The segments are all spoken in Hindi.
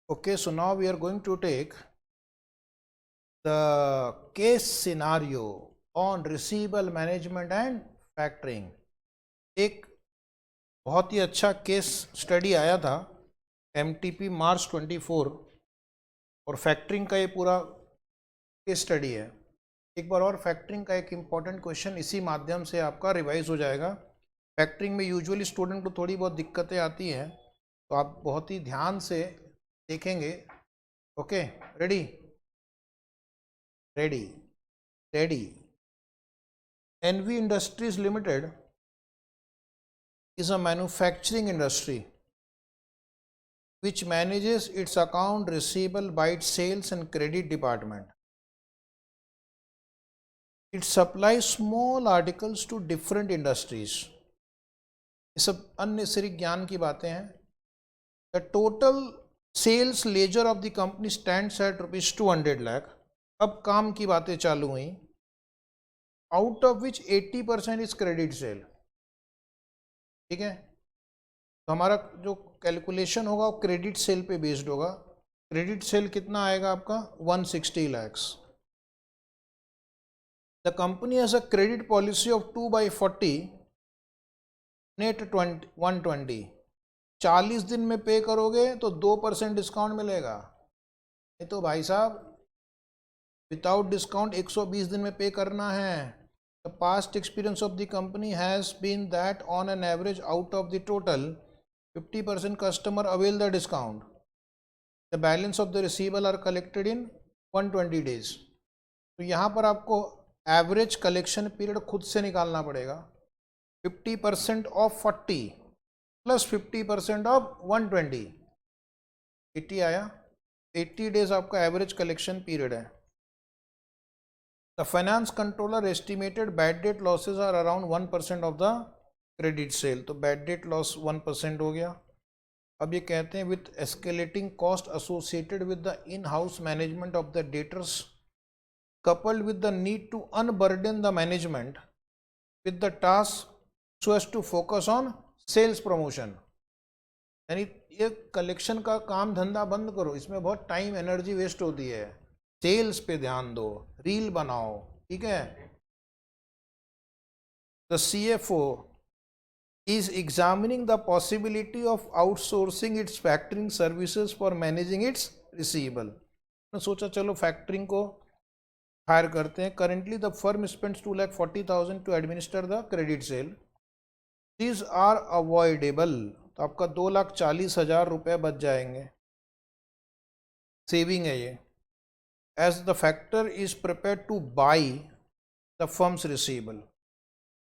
Okay, so now we are going to take the case scenario on receivable management and factoring. एक बहुत ही अच्छा केस स्टडी आया था MTP मार्च 24 और फैक्टरिंग का ये पूरा केस स्टडी है। एक बार और फैक्टरिंग का एक इम्पॉर्टेंट क्वेश्चन इसी माध्यम से आपका रिवाइज हो जाएगा। फैक्टरिंग में यूजुअली स्टूडेंट को थोड़ी बहुत दिक्कतें आती हैं, तो आप बहुत ही ध्यान से देखेंगे। Okay, ready ready ready. NV Industries Limited is a manufacturing industry which manages its account receivable by its sales and credit department. It supplies small articles to different industries. ये सब अननेसेसरी ज्ञान की बातें हैं। The total sales ledger of the company stands at ₹200 lakh. अब काम की बातें चालू हुई। Out of which 80% is credit sale. ठीक है, तो हमारा जो कैलकुलेशन होगा वो क्रेडिट सेल पे बेस्ड होगा। क्रेडिट सेल कितना आएगा आपका 160 lakhs। The company has a credit policy of 2/40 net 120। 40 दिन में पे करोगे तो 2% डिस्काउंट मिलेगा, नहीं तो भाई साहब विदाउट डिस्काउंट 120 दिन में पे करना है। The past experience of the company has been that on an average out of the total 50% customer avail the discount. The balance of the receivable are collected in 120 days। तो यहाँ पर आपको एवरेज कलेक्शन पीरियड खुद से निकालना पड़ेगा। 50% ऑफ 40 प्लस 50% ऑफ 120, 80 आया। 80 days आपका एवरेज कलेक्शन पीरियड है। The finance controller estimated bad debt losses are around 1% of the credit sale। तो bad debt loss 1% हो गया। अब ये कहते हैं with escalating cost associated with the in-house management of the debtors coupled with the need to unburden the management with the task so as to focus on sales promotion। यानी ये कलेक्शन का काम धंधा बंद करो, इसमें बहुत टाइम एनर्जी वेस्ट होती है। सेल्स पे ध्यान दो, रील बनाओ। ठीक है। The CFO is examining the possibility of outsourcing its factoring services for managing its receivable। मैं सोचा चलो फैक्टरिंग को हायर करते हैं। Currently the firm spends 2,40,000 to administer the credit sale. These are avoidable. तो आपका 2,40,000 रुपये बच जाएंगे, सेविंग है ये। As the factor is prepared to buy the firm's receivable।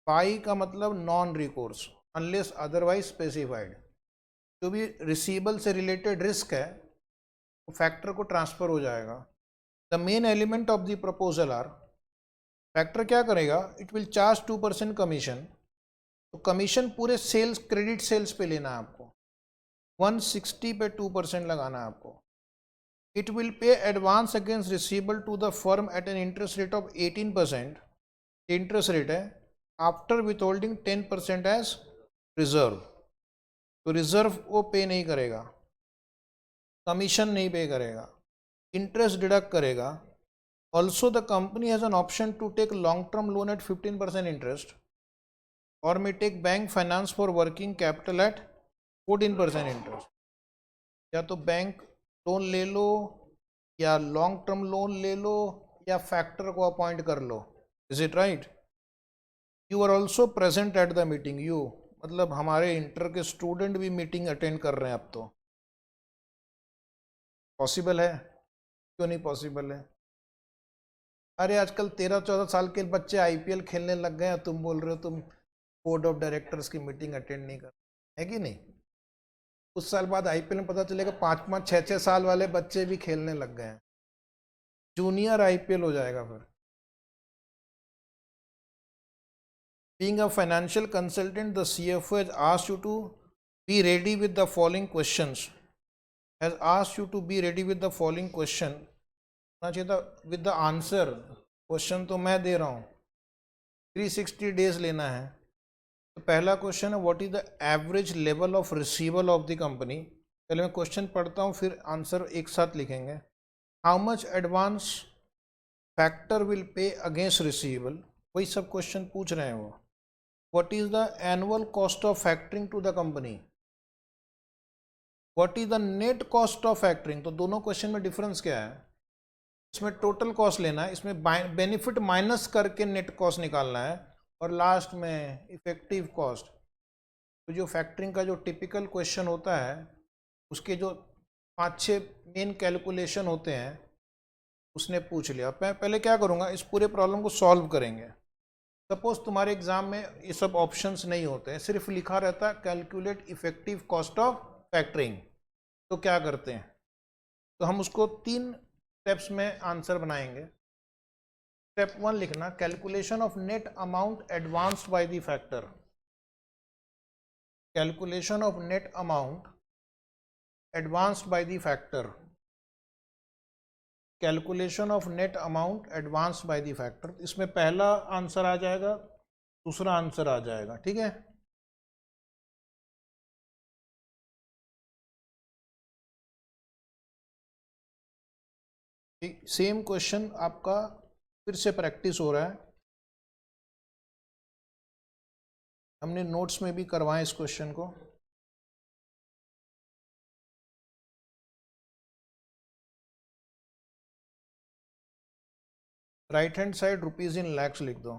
buy का मतलब non recourse unless otherwise specified. जो भी रिसीवेबल से रिलेटेड रिस्क है वो फैक्टर को ट्रांसफर हो जाएगा। The main element of the proposal are, factor क्या करेगा, इट विल चार्ज 2% कमीशन। तो कमीशन पूरे सेल्स क्रेडिट सेल्स पे लेना है आपको। 160 पे 2% लगाना है आपको। It will pay advance against receivable to the firm at an interest rate of 18%। Interest rate है आफ्टर विथहोल्डिंग 10% एज रिजर्व। तो रिजर्व वो पे नहीं करेगा, कमीशन नहीं पे करेगा, इंटरेस्ट डिडक्ट करेगा। Also the company has an option to take long term loan at 15% interest और may take bank finance for working capital at 14% interest. या तो बैंक लोन ले लो या लॉन्ग टर्म लोन ले लो या फैक्टर को अपॉइंट कर लो। Is it right? You are also present at the meeting. You मतलब हमारे इंटर के स्टूडेंट भी मीटिंग अटेंड कर रहे हैं। अब तो पॉसिबल है, क्यों नहीं पॉसिबल है? अरे आजकल 13-14 साल के बच्चे IPL खेलने लग गए हैं, तुम बोल रहे हो तुम बोर्ड ऑफ डायरेक्टर्स की मीटिंग अटेंड नहीं कर, है कि नहीं? कुछ साल बाद IPL में पता चलेगा 5-5, 6-6 साल वाले बच्चे भी खेलने लग गए हैं। जूनियर IPL हो जाएगा फिर। Being a financial consultant, the CFO has asked you to be ready with the following questions। Has asked you to be ready with the following question। होना चाहिए था with the answer। क्वेश्चन तो मैं दे रहा हूँ, 360 days लेना है। तो पहला क्वेश्चन है what is the average level of receivable of the company. पहले मैं क्वेश्चन पढ़ता हूँ, फिर आंसर एक साथ लिखेंगे। How much advance factor will pay against receivable, वही सब क्वेश्चन पूछ रहे हैं वो। What is the annual cost of factoring to the company, what is the net cost of factoring. तो दोनों क्वेश्चन में डिफरेंस क्या है, इसमें टोटल कॉस्ट लेना है, इसमें बेनिफिट माइनस करके नेट कॉस्ट निकालना है, और लास्ट में इफेक्टिव कॉस्ट। तो जो फैक्टरिंग का जो टिपिकल क्वेश्चन होता है, उसके जो 5-6 मेन कैलकुलेशन होते हैं, उसने पूछ लिया। मैं पहले क्या करूँगा, इस पूरे प्रॉब्लम को सॉल्व करेंगे। सपोज तुम्हारे एग्जाम में ये सब ऑप्शंस नहीं होते हैं, सिर्फ लिखा रहता है calculate effective cost of factoring. तो क्या करते हैं, तो हम उसको 3 स्टेप्स में आंसर बनाएंगे। स्टेप 1 लिखना, calculation of net amount advanced bye the factor. Calculation of net amount advanced bye the factor. Calculation of net amount advanced bye the factor. इसमें पहला आंसर आ जाएगा, दूसरा आंसर आ जाएगा, ठीक है। सेम क्वेश्चन आपका फिर से प्रैक्टिस हो रहा है, हमने नोट्स में भी करवाएं इस क्वेश्चन को। Right hand side rupees in lakhs लिख दो,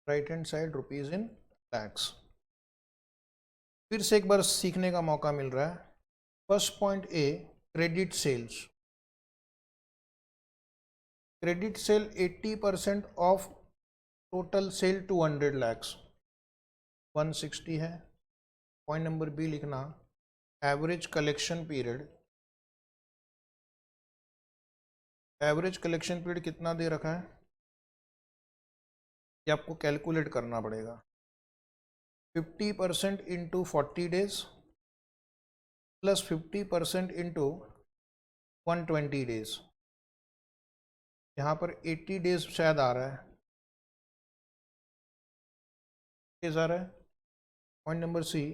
right hand side rupees in lakhs. फिर से एक बार सीखने का मौका मिल रहा है। First point A, credit sales. Credit sale 80% of total sale 200 lakhs, 160 है। पॉइंट नंबर बी लिखना, average collection period. Average collection period कितना दे रखा है, ये आपको कैलकुलेट करना पड़ेगा। 50% into 40 days plus 50% into 120 days. यहाँ पर 80 डेज शायद आ रहा है, डेज आ रहा है। पॉइंट नंबर सी,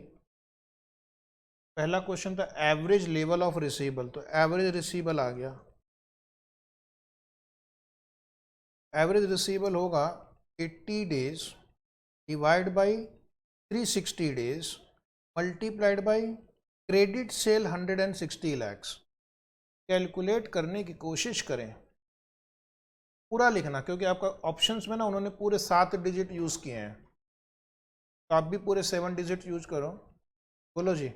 पहला क्वेश्चन था एवरेज लेवल ऑफ रिसीवेबल, तो एवरेज रिसीवेबल आ गया। एवरेज रिसीवेबल होगा 80 days divide by 360 days multiplied by credit sale 160 lakhs. Calculate करने की कोशिश करें, पूरा लिखना, क्योंकि आपका ऑप्शंस में ना उन्होंने पूरे 7 डिजिट यूज़ किए हैं, तो आप भी पूरे 7 डिजिट यूज करो। बोलो जी,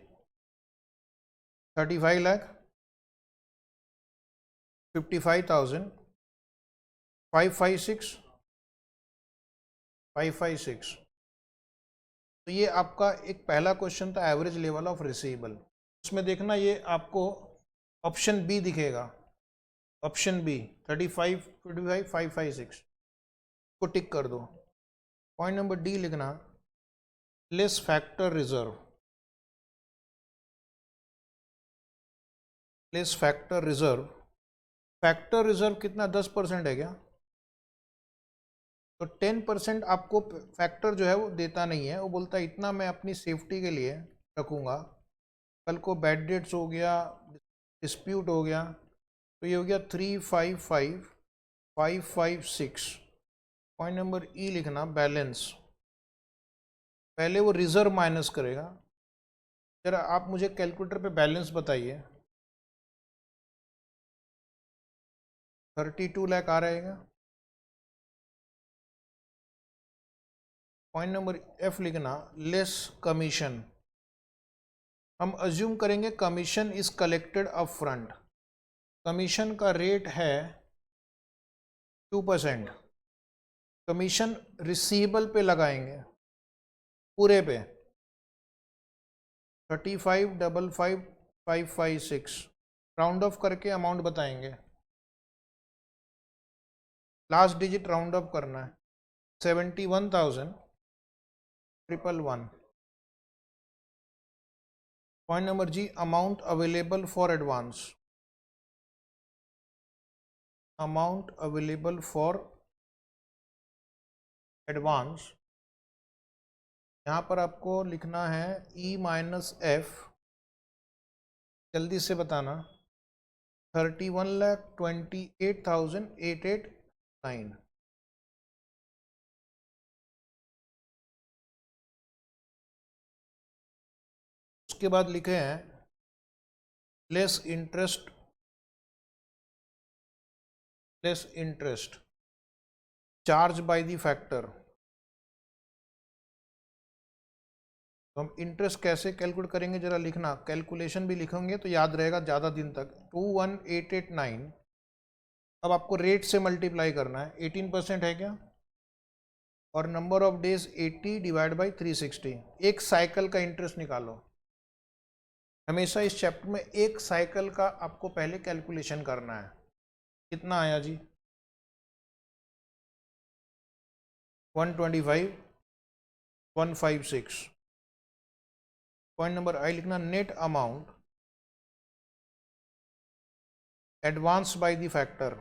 35 लाख, 55,000, 556, 556। तो ये आपका एक पहला क्वेश्चन था, एवरेज लेवल ऑफ रिसीवेबल। उसमें देखना ये आपको ऑप्शन बी दिखेगा, ऑप्शन बी 35, 55, 556 को टिक कर दो। पॉइंट नंबर डी लिखना, less factor reserve. Less factor reserve, factor reserve कितना, 10% है क्या, तो 10% आपको फैक्टर जो है वो देता नहीं है, वो बोलता है इतना मैं अपनी सेफ्टी के लिए रखूँगा, कल को बैड डेट्स हो गया, डिस्प्यूट हो गया, तो ये हो गया 355, 556। पॉइंट नंबर ई लिखना, बैलेंस। पहले वो रिजर्व माइनस करेगा, जरा आप मुझे कैलकुलेटर पे बैलेंस बताइए। 32 लाख आ रहेगा। पॉइंट नंबर एफ लिखना, लेस कमीशन। हम अज्यूम करेंगे commission is collected up front, commission का रेट है 2%, कमीशन रिसीवेबल पे लगाएंगे पूरे पे 35,55,556, राउंड ऑफ करके अमाउंट बताएंगे, लास्ट डिजिट राउंड ऑफ करना है, 71,111। Point number G, amount available for advance. Amount available for advance यहाँ पर आपको लिखना है E माइनस एफ, जल्दी से बताना, 31,28,889। उसके बाद लिखे हैं less interest charge by the factor. तो हम इंटरेस्ट कैसे कैलकुलेट करेंगे जरा लिखना, कैलकुलेशन भी लिखेंगे तो याद रहेगा ज़्यादा दिन तक। 21,889 अब आपको रेट से मल्टीप्लाई करना है, 18% है क्या, और number of days 80 divide by 360, एक साइकिल का इंटरेस्ट निकालो। हमेशा इस चैप्टर में एक साइकिल का आपको पहले कैलकुलेशन करना है। कितना आया जी, 125,156। पॉइंट नंबर आई लिखना, net amount advance by the factor,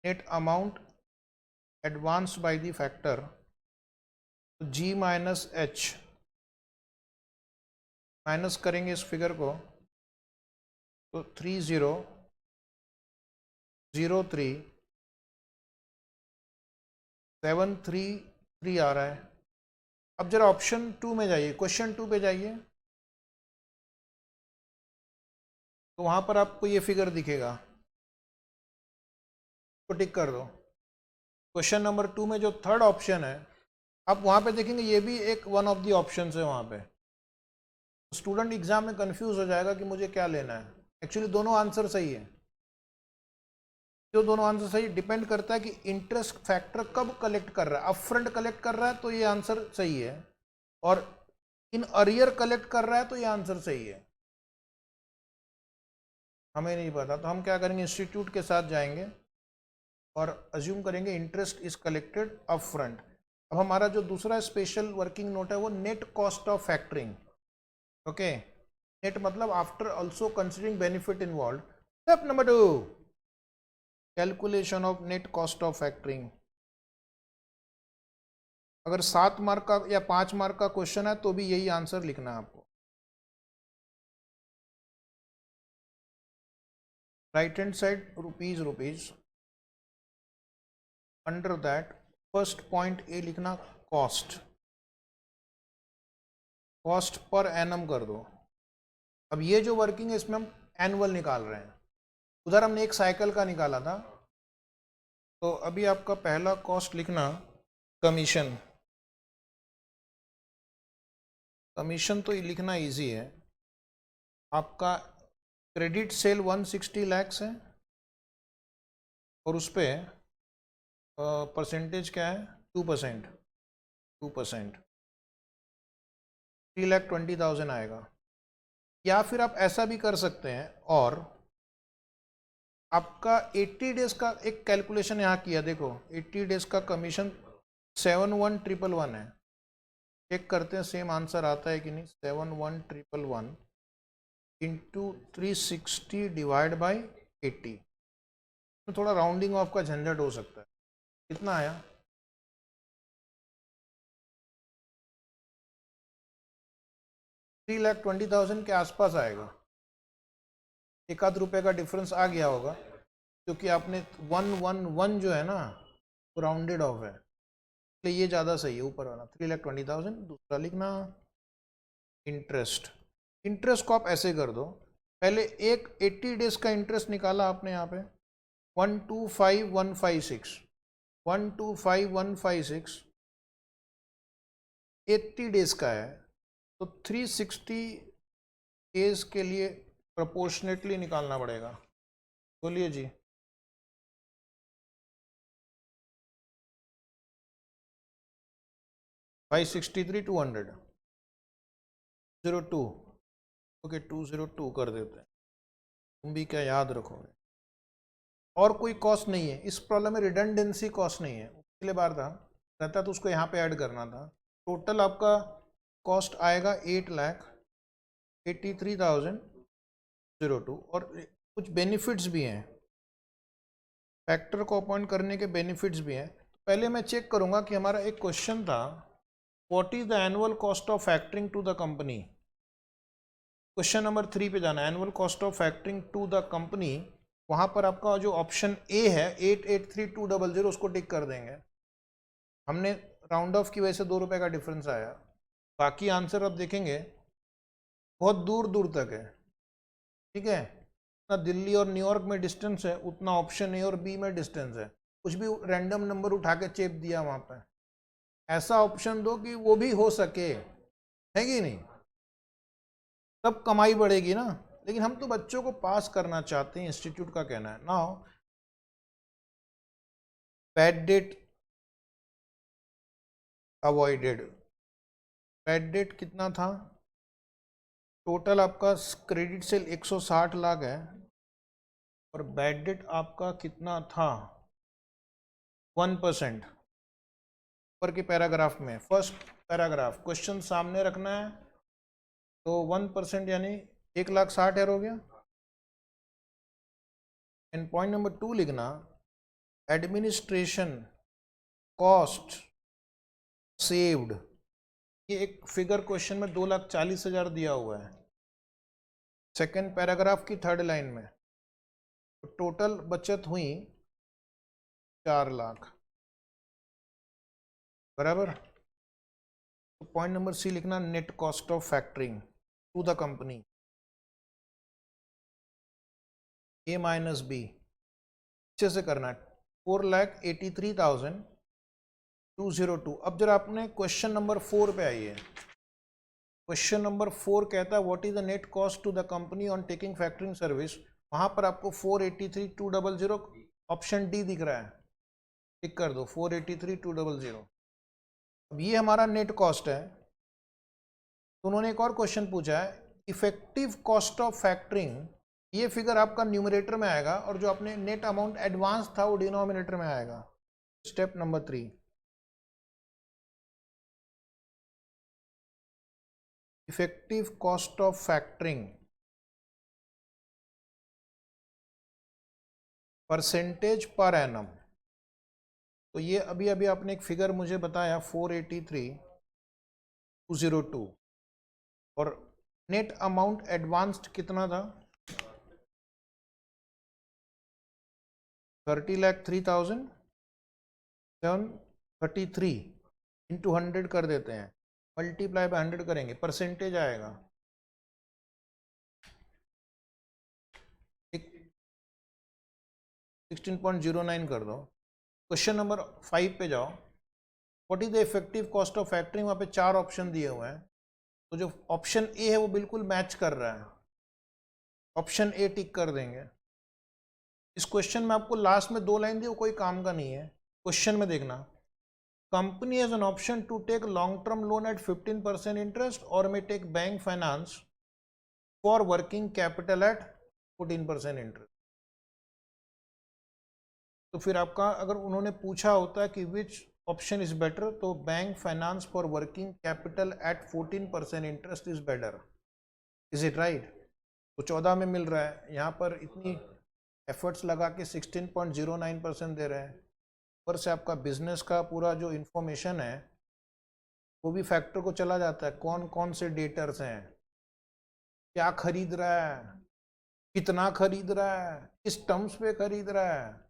net amount advance by the factor, G minus H, minus करेंगे इस फिगर को तो 30,03,733 आ रहा है। अब जरा ऑप्शन 2 में जाइए, क्वेश्चन 2 पे जाइए, तो वहां पर आपको ये फिगर दिखेगा, तो टिक कर दो। क्वेश्चन नंबर 2 में जो थर्ड ऑप्शन है, आप वहां पे देखेंगे ये भी एक वन ऑफ द ऑप्शन है वहां पे। स्टूडेंट एग्जाम में कंफ्यूज हो जाएगा कि मुझे क्या लेना है। एक्चुअली दोनों आंसर सही है। जो दोनों आंसर सही डिपेंड करता है कि इंटरेस्ट फैक्टर कब कलेक्ट कर रहा है। अप फ्रंट कलेक्ट कर रहा है तो ये आंसर सही है, और इन अरियर कलेक्ट कर रहा है तो ये आंसर सही है। हमें नहीं पता तो हम क्या करेंगे, इंस्टीट्यूट के साथ जाएंगे और अज्यूम करेंगे interest is collected up front. अब हमारा जो दूसरा स्पेशल वर्किंग नोट है वो net cost of factoring. Okay, net मतलब after also considering benefit involve. Step number 2, calculation of net cost of factoring. अगर 7 मार्क का या 5 मार्क का क्वेश्चन है तो भी यही आंसर लिखना है आपको। Right hand side rupees, under that first point ए लिखना कॉस्ट पर एनम कर दो। अब ये जो वर्किंग है इसमें हम एनुअल निकाल रहे हैं, उधर हमने एक साइकिल का निकाला था। तो अभी आपका पहला कॉस्ट लिखना कमीशन तो लिखना इजी है। आपका क्रेडिट सेल 160 लैक्स है और उस पर परसेंटेज क्या है, 2%, 3,20,000 आएगा। या फिर आप ऐसा भी कर सकते हैं, और आपका 80 डेज का एक कैलकुलेशन यहाँ किया, देखो 80 डेज का कमीशन 71,111 है। चेक करते हैं सेम आंसर आता है कि नहीं। 71,111 इंटू 360 डिवाइड बाई 80, तो थोड़ा राउंडिंग ऑफ का झंझट हो सकता है। कितना आया, 3,20,000 के आसपास आएगा। एक आध रुपये का डिफरेंस आ गया होगा क्योंकि आपने 111 जो है ना वो राउंडेड ऑफ है, इसलिए ये ज़्यादा सही है ऊपर वाला 3,20,000। दूसरा लिखना इंटरेस्ट को आप ऐसे कर दो, पहले एक 80 डेज का इंटरेस्ट निकाला आपने यहाँ पे 125,156 80 डेज का है, तो 360 डेज के लिए प्रोपोर्शनेटली निकालना पड़ेगा। बोलिए जी, 563,200 02, ओके 202 कर देते हैं। तुम भी क्या याद रखोगे। और कोई कॉस्ट नहीं है इस प्रॉब्लम में, रिडंडेंसी कॉस्ट नहीं है। पिछले बार था रहता तो उसको यहाँ पे ऐड करना था। टोटल आपका कॉस्ट आएगा 8,83,002, और कुछ बेनिफिट्स भी हैं, फैक्टर को अपॉइंट करने के बेनिफिट्स भी हैं। पहले मैं चेक करूंगा कि हमारा एक क्वेश्चन था what is the annual cost of factoring to the company. Question number 3 पे जाना है, annual cost of factoring to the company. वहां पर आपका जो ऑप्शन ए है 883200 उसको टिक कर देंगे। हमने राउंड ऑफ की वजह से 2 रुपए का डिफरेंस आया, बाकी आंसर अब देखेंगे बहुत दूर दूर तक है। ठीक है, जितना दिल्ली और न्यूयॉर्क में डिस्टेंस है उतना ऑप्शन ए और बी में डिस्टेंस है। कुछ भी रैंडम नंबर उठा के चेप दिया वहां पर, ऐसा ऑप्शन दो कि वो भी हो सके, है कि नहीं, तब कमाई बढ़ेगी ना। लेकिन हम तो बच्चों को पास करना चाहते हैं, इंस्टीट्यूट का कहना है ना। Bad debt avoided, bad debt कितना था टोटल आपका, क्रेडिट सेल 160 लाख है और बैड डेट आपका कितना था 1%। ऊपर के पैराग्राफ में फर्स्ट पैराग्राफ क्वेश्चन सामने रखना है, तो 1% यानी 1,60,000 हो गया। एंड पॉइंट नंबर 2 लिखना, एडमिनिस्ट्रेशन कॉस्ट सेव्ड, ये एक फिगर क्वेश्चन में 2,40,000 दिया हुआ है सेकेंड पैराग्राफ की थर्ड लाइन में, तो टोटल बचत हुई 4 लाख बराबर। तो पॉइंट नंबर सी लिखना, net cost of factoring to the company A minus B, अच्छे से करना है 4,83,202। अब जरा आपने क्वेश्चन नंबर 4 पे आइए। क्वेश्चन नंबर 4 कहता है what is the net cost to the company on taking factoring service. वहां पर आपको 483,200 ऑप्शन डी दिख रहा है, टिक कर दो 483,200। अब ये हमारा नेट कॉस्ट है। तो उन्होंने एक और क्वेश्चन पूछा है, इफेक्टिव कॉस्ट ऑफ फैक्टरिंग, ये फिगर आपका न्यूमरेटर में आएगा और जो अपने नेट अमाउंट एडवांस था वो डिनोमिनेटर में आएगा। Step number 3, effective cost of factoring percentage per annum. तो ये अभी अभी आपने एक फिगर मुझे बताया 483,202 और नेट अमाउंट एडवांस्ड कितना था 30,03,733 इंटू 100 कर देते हैं, मल्टीप्लाई बाय 100 करेंगे, परसेंटेज आएगा 16.09 कर दो। क्वेश्चन नंबर 5 पे जाओ, what is the effective cost of factoring. वहाँ पे 4 ऑप्शन दिए हुए हैं, तो जो ऑप्शन ए है वो बिल्कुल मैच कर रहा है, ऑप्शन ए टिक कर देंगे। इस क्वेश्चन में आपको लास्ट में 2 लाइन दी, वो कोई काम का नहीं है। क्वेश्चन में देखना, company has an option to take long term loan at 15% interest और may take bank finance for working capital at 14% interest. तो फिर आपका अगर उन्होंने पूछा होता कि विच ऑप्शन इज बेटर, तो bank finance for working capital at 14% interest is better, is it right. तो 14 में मिल रहा है, यहाँ पर इतनी एफर्ट्स लगा के 16.09% दे रहे हैं। ऊपर से आपका बिजनेस का पूरा जो इंफॉर्मेशन है वो भी फैक्टर को चला जाता है, कौन कौन से डेटर्स हैं, क्या खरीद रहा है, कितना खरीद रहा है, किस टर्म्स पे खरीद रहा है।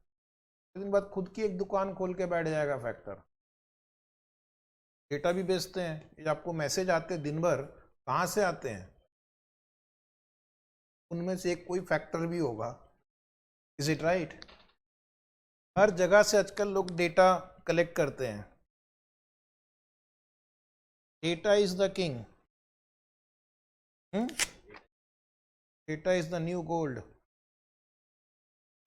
दिन बाद खुद की एक दुकान खोल के बैठ जाएगा फैक्टर। डेटा भी बेचते हैं, ये आपको मैसेज आते हैं दिन भर, कहाँ से आते हैं, उनमें से एक कोई फैक्टर भी होगा, इज इट राइट। हर जगह से आजकल लोग डेटा कलेक्ट करते हैं, data is the king, data is the new gold.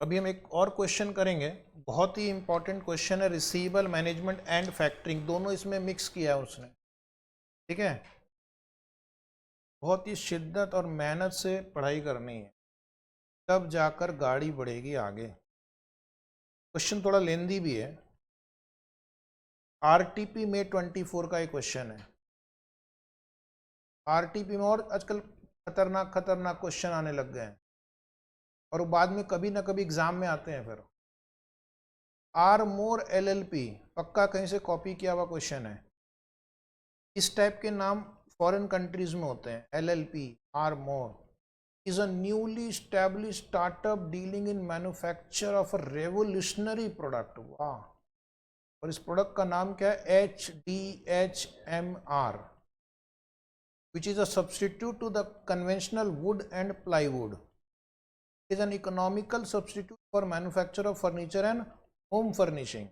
अभी हम एक और क्वेश्चन करेंगे, बहुत ही इंपॉर्टेंट क्वेश्चन है, रिसीवेबल मैनेजमेंट एंड फैक्टरिंग दोनों इसमें मिक्स किया है उसने। ठीक है, बहुत ही शिद्दत और मेहनत से पढ़ाई करनी है, तब जाकर गाड़ी बढ़ेगी आगे। क्वेश्चन थोड़ा लेंदी भी है, आरटीपी में 24 का एक क्वेश्चन है। आरटीपी में और आजकल खतरनाक खतरनाक क्वेश्चन आने लग गए हैं और वो बाद में कभी ना कभी एग्जाम में आते हैं। फिर आर मोर एलएलपी, पक्का कहीं से कॉपी किया हुआ क्वेश्चन है। इस टाइप के नाम फॉरेन कंट्रीज में होते हैं. LLP, Armoor is a newly established startup dealing in manufacture of a revolutionary product. वाह. और इस प्रोडक्ट का नाम क्या है? HDHMR, which is a substitute to the conventional wood and plywood. It is an economical substitute for manufacture of furniture and home furnishing.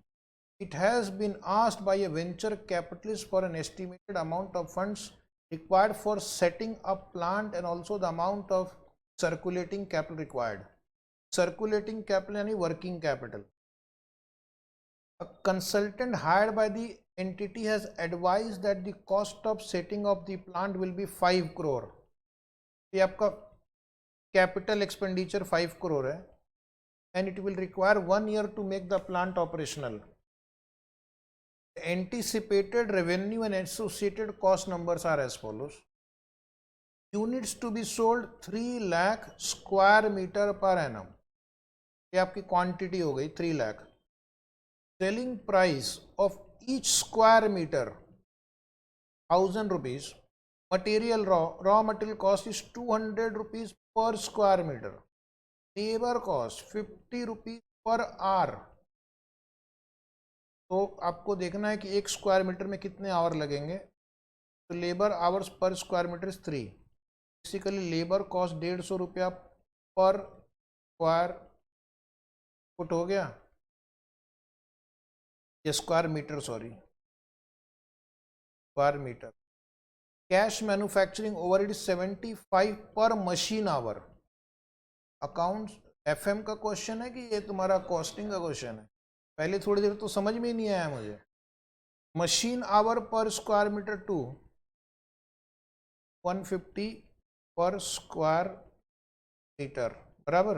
It has been asked by a venture capitalist for an estimated amount of funds required for setting up plant and also the amount of circulating capital required. Circulating capital यानी working capital. A consultant hired by the entity has advised that the cost of setting up the plant will be 5 crore. ये आपका capital expenditure 5 crore है and it will require 1 year to make the plant operational. The anticipated revenue and associated cost numbers are as follows. Units to be sold 3 lakh square meter per annum. ये आपकी क्वांटिटी हो गई 3 lakh. Selling price of each square meter 1000 rupees. Material raw material cost is 200 rupees per square meter. Labor cost 50 rupees per hour. तो आपको देखना है कि 1 स्क्वायर मीटर में कितने आवर लगेंगे. तो labour hours per square metre is 3. Basically labour cost 150 रुपया पर स्क्वायर फुट हो गया, ये square metre, sorry square metre. Cash manufacturing overhead 75 per machine hour. Accounts FM का क्वेश्चन है कि ये तुम्हारा कॉस्टिंग का क्वेश्चन है? पहले थोड़ी देर तो समझ में ही नहीं आया मुझे. मशीन आवर पर स्क्वायर मीटर 2 150 पर स्क्वायर मीटर बराबर.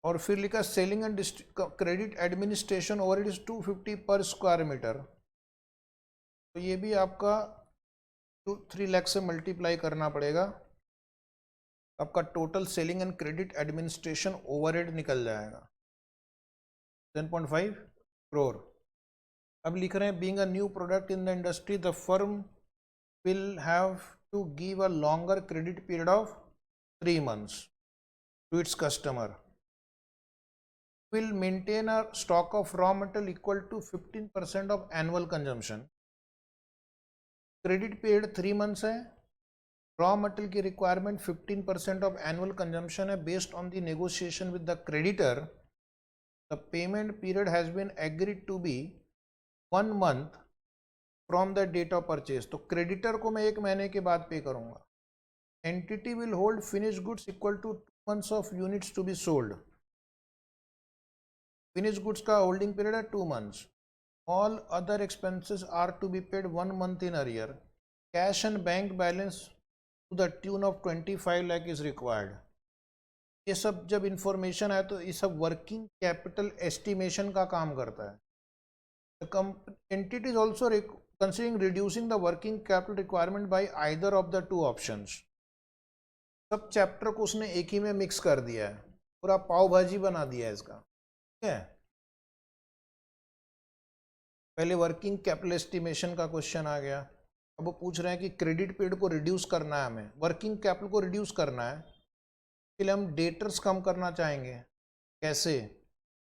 और फिर लिखा selling and credit administration overhead is 250 पर स्क्वायर मीटर. तो ये भी आपका 3 लाख से मल्टीप्लाई करना पड़ेगा. आपका total selling and credit administration overhead निकल जाएगा 10.5 करोड़. अब लिख रहे हैं being a new product in the industry the firm will have to give a longer credit period of 3 months to its customer. Will maintain a stock of raw material equal to 15% of annual consumption. Credit period 3 months है. Raw material की requirement 15% of annual consumption है. Based on the negotiation with the creditor, the payment period has been agreed to be 1 month from the date of purchase. तो creditor को मैं 1 महीने के बाद पे करूँगा. Entity will hold finished goods equal to 2 months of units to be sold. Finish goods का होल्डिंग पीरियड है 2 months. All other expenses are to be paid 1 month in arrear. Cash and bank balance to the tune of 25 lakh is required. ये सब जब इंफॉर्मेशन है तो ये सब वर्किंग कैपिटल एस्टिमेशन का काम करता है. The entity is also considering reducing the working capital requirement bye either of the 2 options. सब चैप्टर को उसने एक ही में मिक्स कर दिया है, पूरा पाव भाजी बना दिया है इसका. है पहले वर्किंग कैपिटल एस्टिमेशन का क्वेश्चन आ गया. अब वो पूछ रहे हैं कि क्रेडिट पीरियड को रिड्यूस करना है, हमें वर्किंग कैपिटल को रिड्यूस करना है. इसके लिए हम डेटर्स कम करना चाहेंगे. कैसे?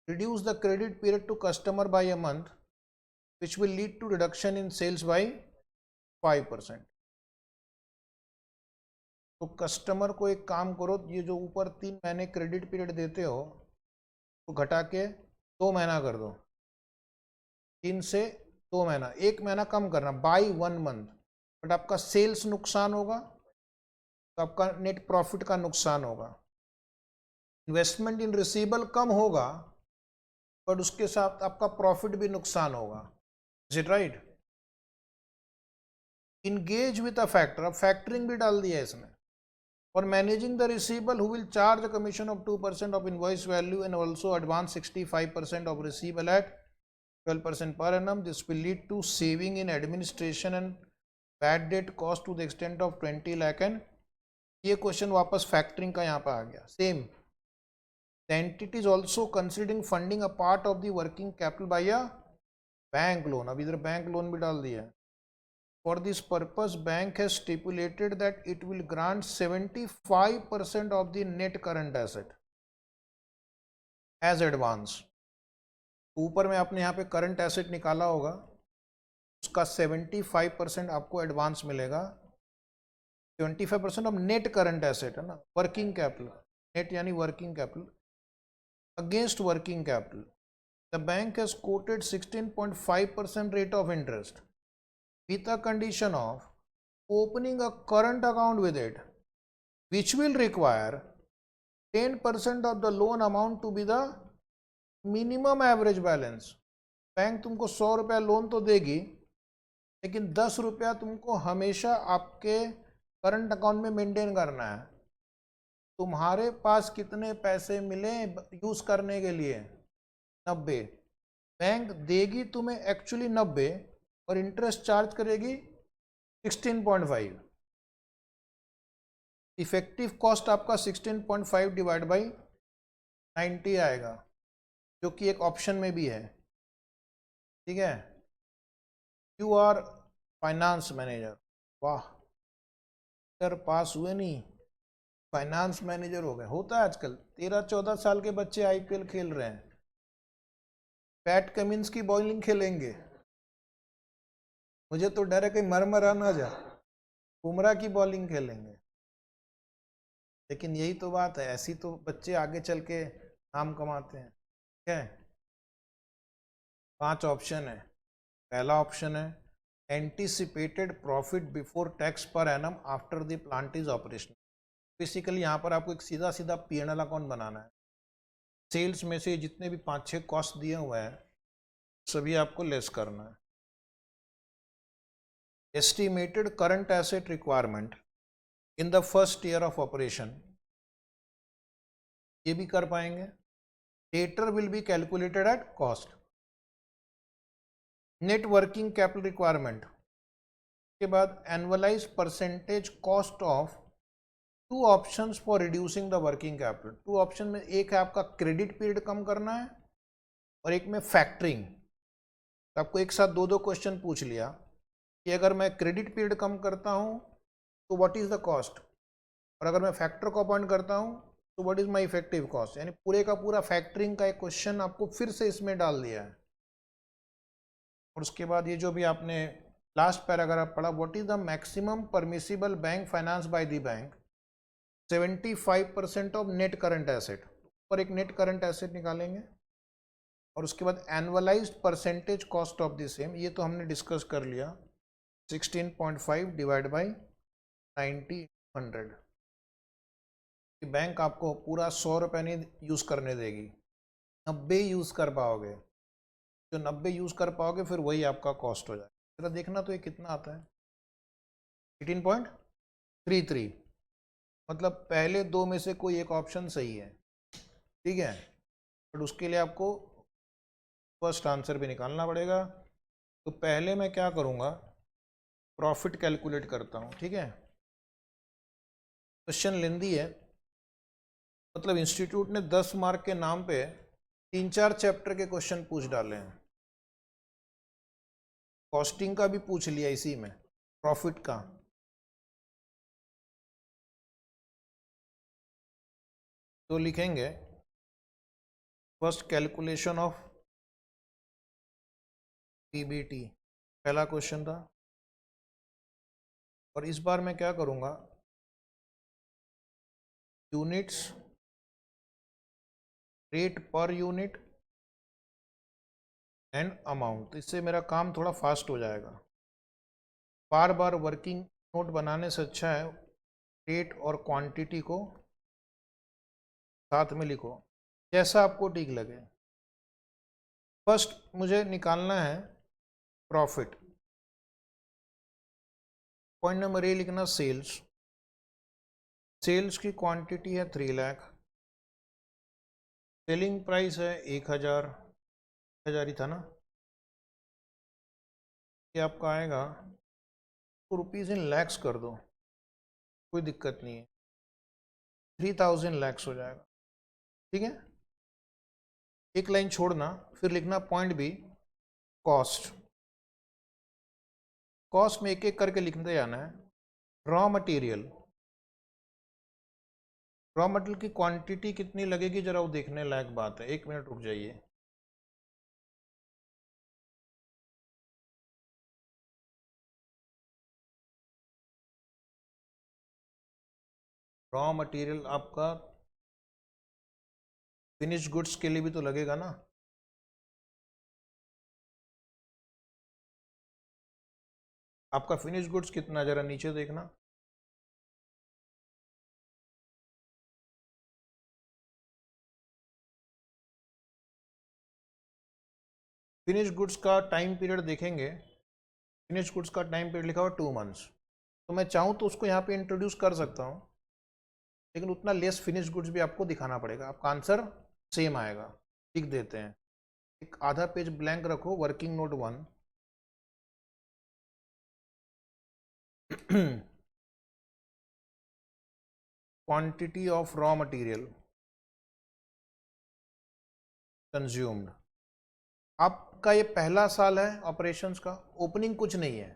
Reduce the credit period to customer by a month which will lead to reduction in sales by 5%. तो कस्टमर को एक काम करो, ये जो ऊपर 3 महीने क्रेडिट पीरियड देते हो तो घटा के 2 महीना कर दो. 3 से 2 महीना, 1 महीना कम करना बाई 1 month. बट आपका सेल्स नुकसान होगा तो आपका नेट प्रॉफिट का नुकसान होगा. इन्वेस्टमेंट इन रिसीवेबल कम होगा बट उसके साथ आपका प्रॉफिट भी नुकसान होगा. Is it right? Engage with a factor. अब फैक्टरिंग भी डाल दिया है इसने. For managing the receivable, who will charge a commission of 2% of invoice value and also advance 65% of receivable at 12% per annum. This will lead to saving in administration and bad debt cost to the extent of 20 lakh. And ये क्वेश्चन वापस फैक्टरिंग का यहाँ पर आ गया. Same. The entity is also considering funding a part of the working capital by a bank loan. अब इधर बैंक लोन भी डाल दिया है. For this purpose, bank has stipulated that it will grant 75% of the net current asset as advance. ऊपर में आपने यहाँ पे करंट एसेट निकाला होगा, उसका 75% आपको एडवांस मिलेगा. 75% ऑफ नेट करंट एसेट है ना, वर्किंग कैपिटल. नेट यानी working capital against working capital. The bank has coated 16.5% rate of interest with a condition of opening a current account with it, which will require 10% of the loan amount to be the minimum average balance. Bank तुमको 100 रुपया लोन तो देगी, लेकिन 10 रुपया तुमको हमेशा आपके करंट अकाउंट में मेंटेन करना है. तुम्हारे पास कितने पैसे मिले यूज करने के लिए? 90. बैंक देगी तुम्हें एक्चुअली 90 और इंटरेस्ट चार्ज करेगी 16.5. इफेक्टिव कॉस्ट आपका 16.5 डिवाइड बाई 90 आएगा, जो कि एक ऑप्शन में भी है. ठीक है. You are finance manager. वाह सर, पास हुए नहीं, फाइनेंस मैनेजर हो गए. होता है आजकल. 13-14 साल के बच्चे आईपीएल खेल रहे हैं. पैट कमिंस की बॉलिंग खेलेंगे. मुझे तो डर है कहीं मर ना जा. बुमराह की बॉलिंग खेलेंगे. लेकिन यही तो बात है, ऐसी तो बच्चे आगे चल के नाम कमाते हैं. ठीक है. 5 ऑप्शन है. पहला ऑप्शन है anticipated profit before tax per annum after the plant is operational. Basically यहाँ पर आपको एक सीधा सीधा P&L अकाउंट बनाना है. सेल्स में से जितने भी 5-6 कॉस्ट दिए हुए हैं सभी आपको लेस करना है. Estimated current asset requirement in the first year of operation, ये भी कर पाएंगे. Later will be calculated at cost. Net working capital requirement के बाद annualise percentage cost of 2 options for reducing the working capital. 2 option में एक है आपका क्रेडिट पीरियड कम करना है और एक में फैक्टरिंग. तो आपको एक साथ 2 क्वेश्चन पूछ लिया कि अगर मैं क्रेडिट पीरियड कम करता हूं तो व्हाट इज द कॉस्ट, और अगर मैं फैक्टर को अपॉइंट करता हूं तो what is my effective cost. यानी पूरे का पूरा फैक्टरिंग का एक क्वेश्चन आपको फिर से इसमें डाल दिया है. और उसके बाद ये जो भी आपने लास्ट पैराग्राफ पढ़ा, what is the maximum permissible bank finance by the bank, 75% of net current asset. पर एक नेट करंट एसेट निकालेंगे और उसके बाद annualised percentage cost of the same, ये तो हमने डिस्कस कर लिया. 16.5 डिवाइड बाई 90 100. बैंक आपको पूरा 100 रुपये नहीं यूज़ करने देगी, 90 यूज़ कर पाओगे. जो 90 यूज़ कर पाओगे फिर वही आपका कॉस्ट हो जाएगा. जरा देखना तो ये कितना आता है. 18.33. मतलब पहले 2 में से कोई एक ऑप्शन सही है. ठीक है. बट उसके लिए आपको फर्स्ट आंसर भी निकालना पड़ेगा. तो पहले मैं क्या करूँगा, प्रॉफिट कैलकुलेट करता हूँ. ठीक है. क्वेश्चन लेंदी है, मतलब इंस्टीट्यूट ने 10 मार्क के नाम पे 3-4 चैप्टर के क्वेश्चन पूछ डाले हैं. कॉस्टिंग का भी पूछ लिया इसी में, प्रॉफिट का. तो लिखेंगे फर्स्ट कैलकुलेशन ऑफ पीबीटी, पहला क्वेश्चन था. और इस बार मैं क्या करूँगा, units, rate per unit and amount. इससे मेरा काम थोड़ा फास्ट हो जाएगा. बार बार वर्किंग नोट बनाने से अच्छा है रेट और क्वांटिटी को साथ में लिखो, जैसा आपको ठीक लगे. फर्स्ट मुझे निकालना है प्रॉफिट. पॉइंट नंबर ए लिखना सेल्स. सेल्स की क्वांटिटी है 3 लाख. सेलिंग प्राइस है 1000 ही था ना. ये आपका आएगा तो रुपीज़ इन लैक्स कर दो, कोई दिक्कत नहीं है. 3000 लैक्स हो जाएगा. ठीक है. एक लाइन छोड़ना, फिर लिखना पॉइंट बी कॉस्ट. कॉस्ट में एक एक करके लिखते जाना है। रॉ मटेरियल की क्वांटिटी कितनी लगेगी जरा वो देखने लायक बात है। 1 मिनट रुक जाइए। रॉ मटेरियल आपका फिनिश गुड्स के लिए भी तो लगेगा ना। आपका फिनिश गुड्स कितना, जरा नीचे देखना। फिनिश गुड्स का टाइम पीरियड देखेंगे। फिनिश गुड्स का टाइम पीरियड लिखा हुआ 2 मंथ्स। तो मैं चाहूँ तो उसको यहाँ पे इंट्रोड्यूस कर सकता हूँ, लेकिन उतना लेस फिनिश गुड्स भी आपको दिखाना पड़ेगा। आपका आंसर सेम आएगा। लिख देते हैं, एक आधा पेज ब्लैंक रखो, working note 1। Quantity of raw material consumed. आपका ये पहला साल है ऑपरेशंस का, ओपनिंग कुछ नहीं है,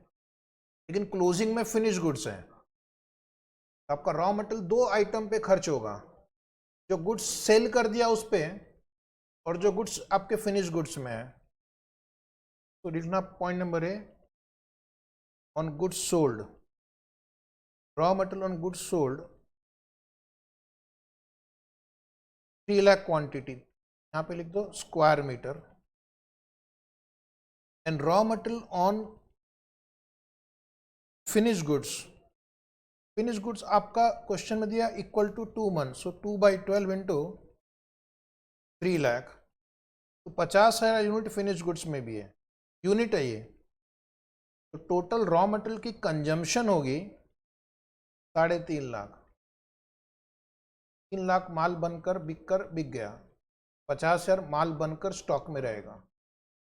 लेकिन क्लोजिंग में फिनिश गुड्स है। आपका रॉ मटेरियल 2 आइटम पे खर्च होगा, जो गुड्स सेल कर दिया उस पे, और जो गुड्स आपके फिनिश गुड्स में है। तो लिखना point number A, on goods sold, raw material on goods sold 3 lakh quantity, यहाँ पे लिख दो square metre. And raw material on finish goods आपका क्वेश्चन में दिया equal to 2 month, so 2/12 into 3 lakh, तो 50,000 यूनिट फिनिश गुड्स में भी है, यूनिट है ये। तो टोटल रॉ मटेरियल की कंजम्पशन होगी 3.5 लाख। 3 लाख माल बनकर बिक गया, 50,000 माल बनकर स्टॉक में रहेगा।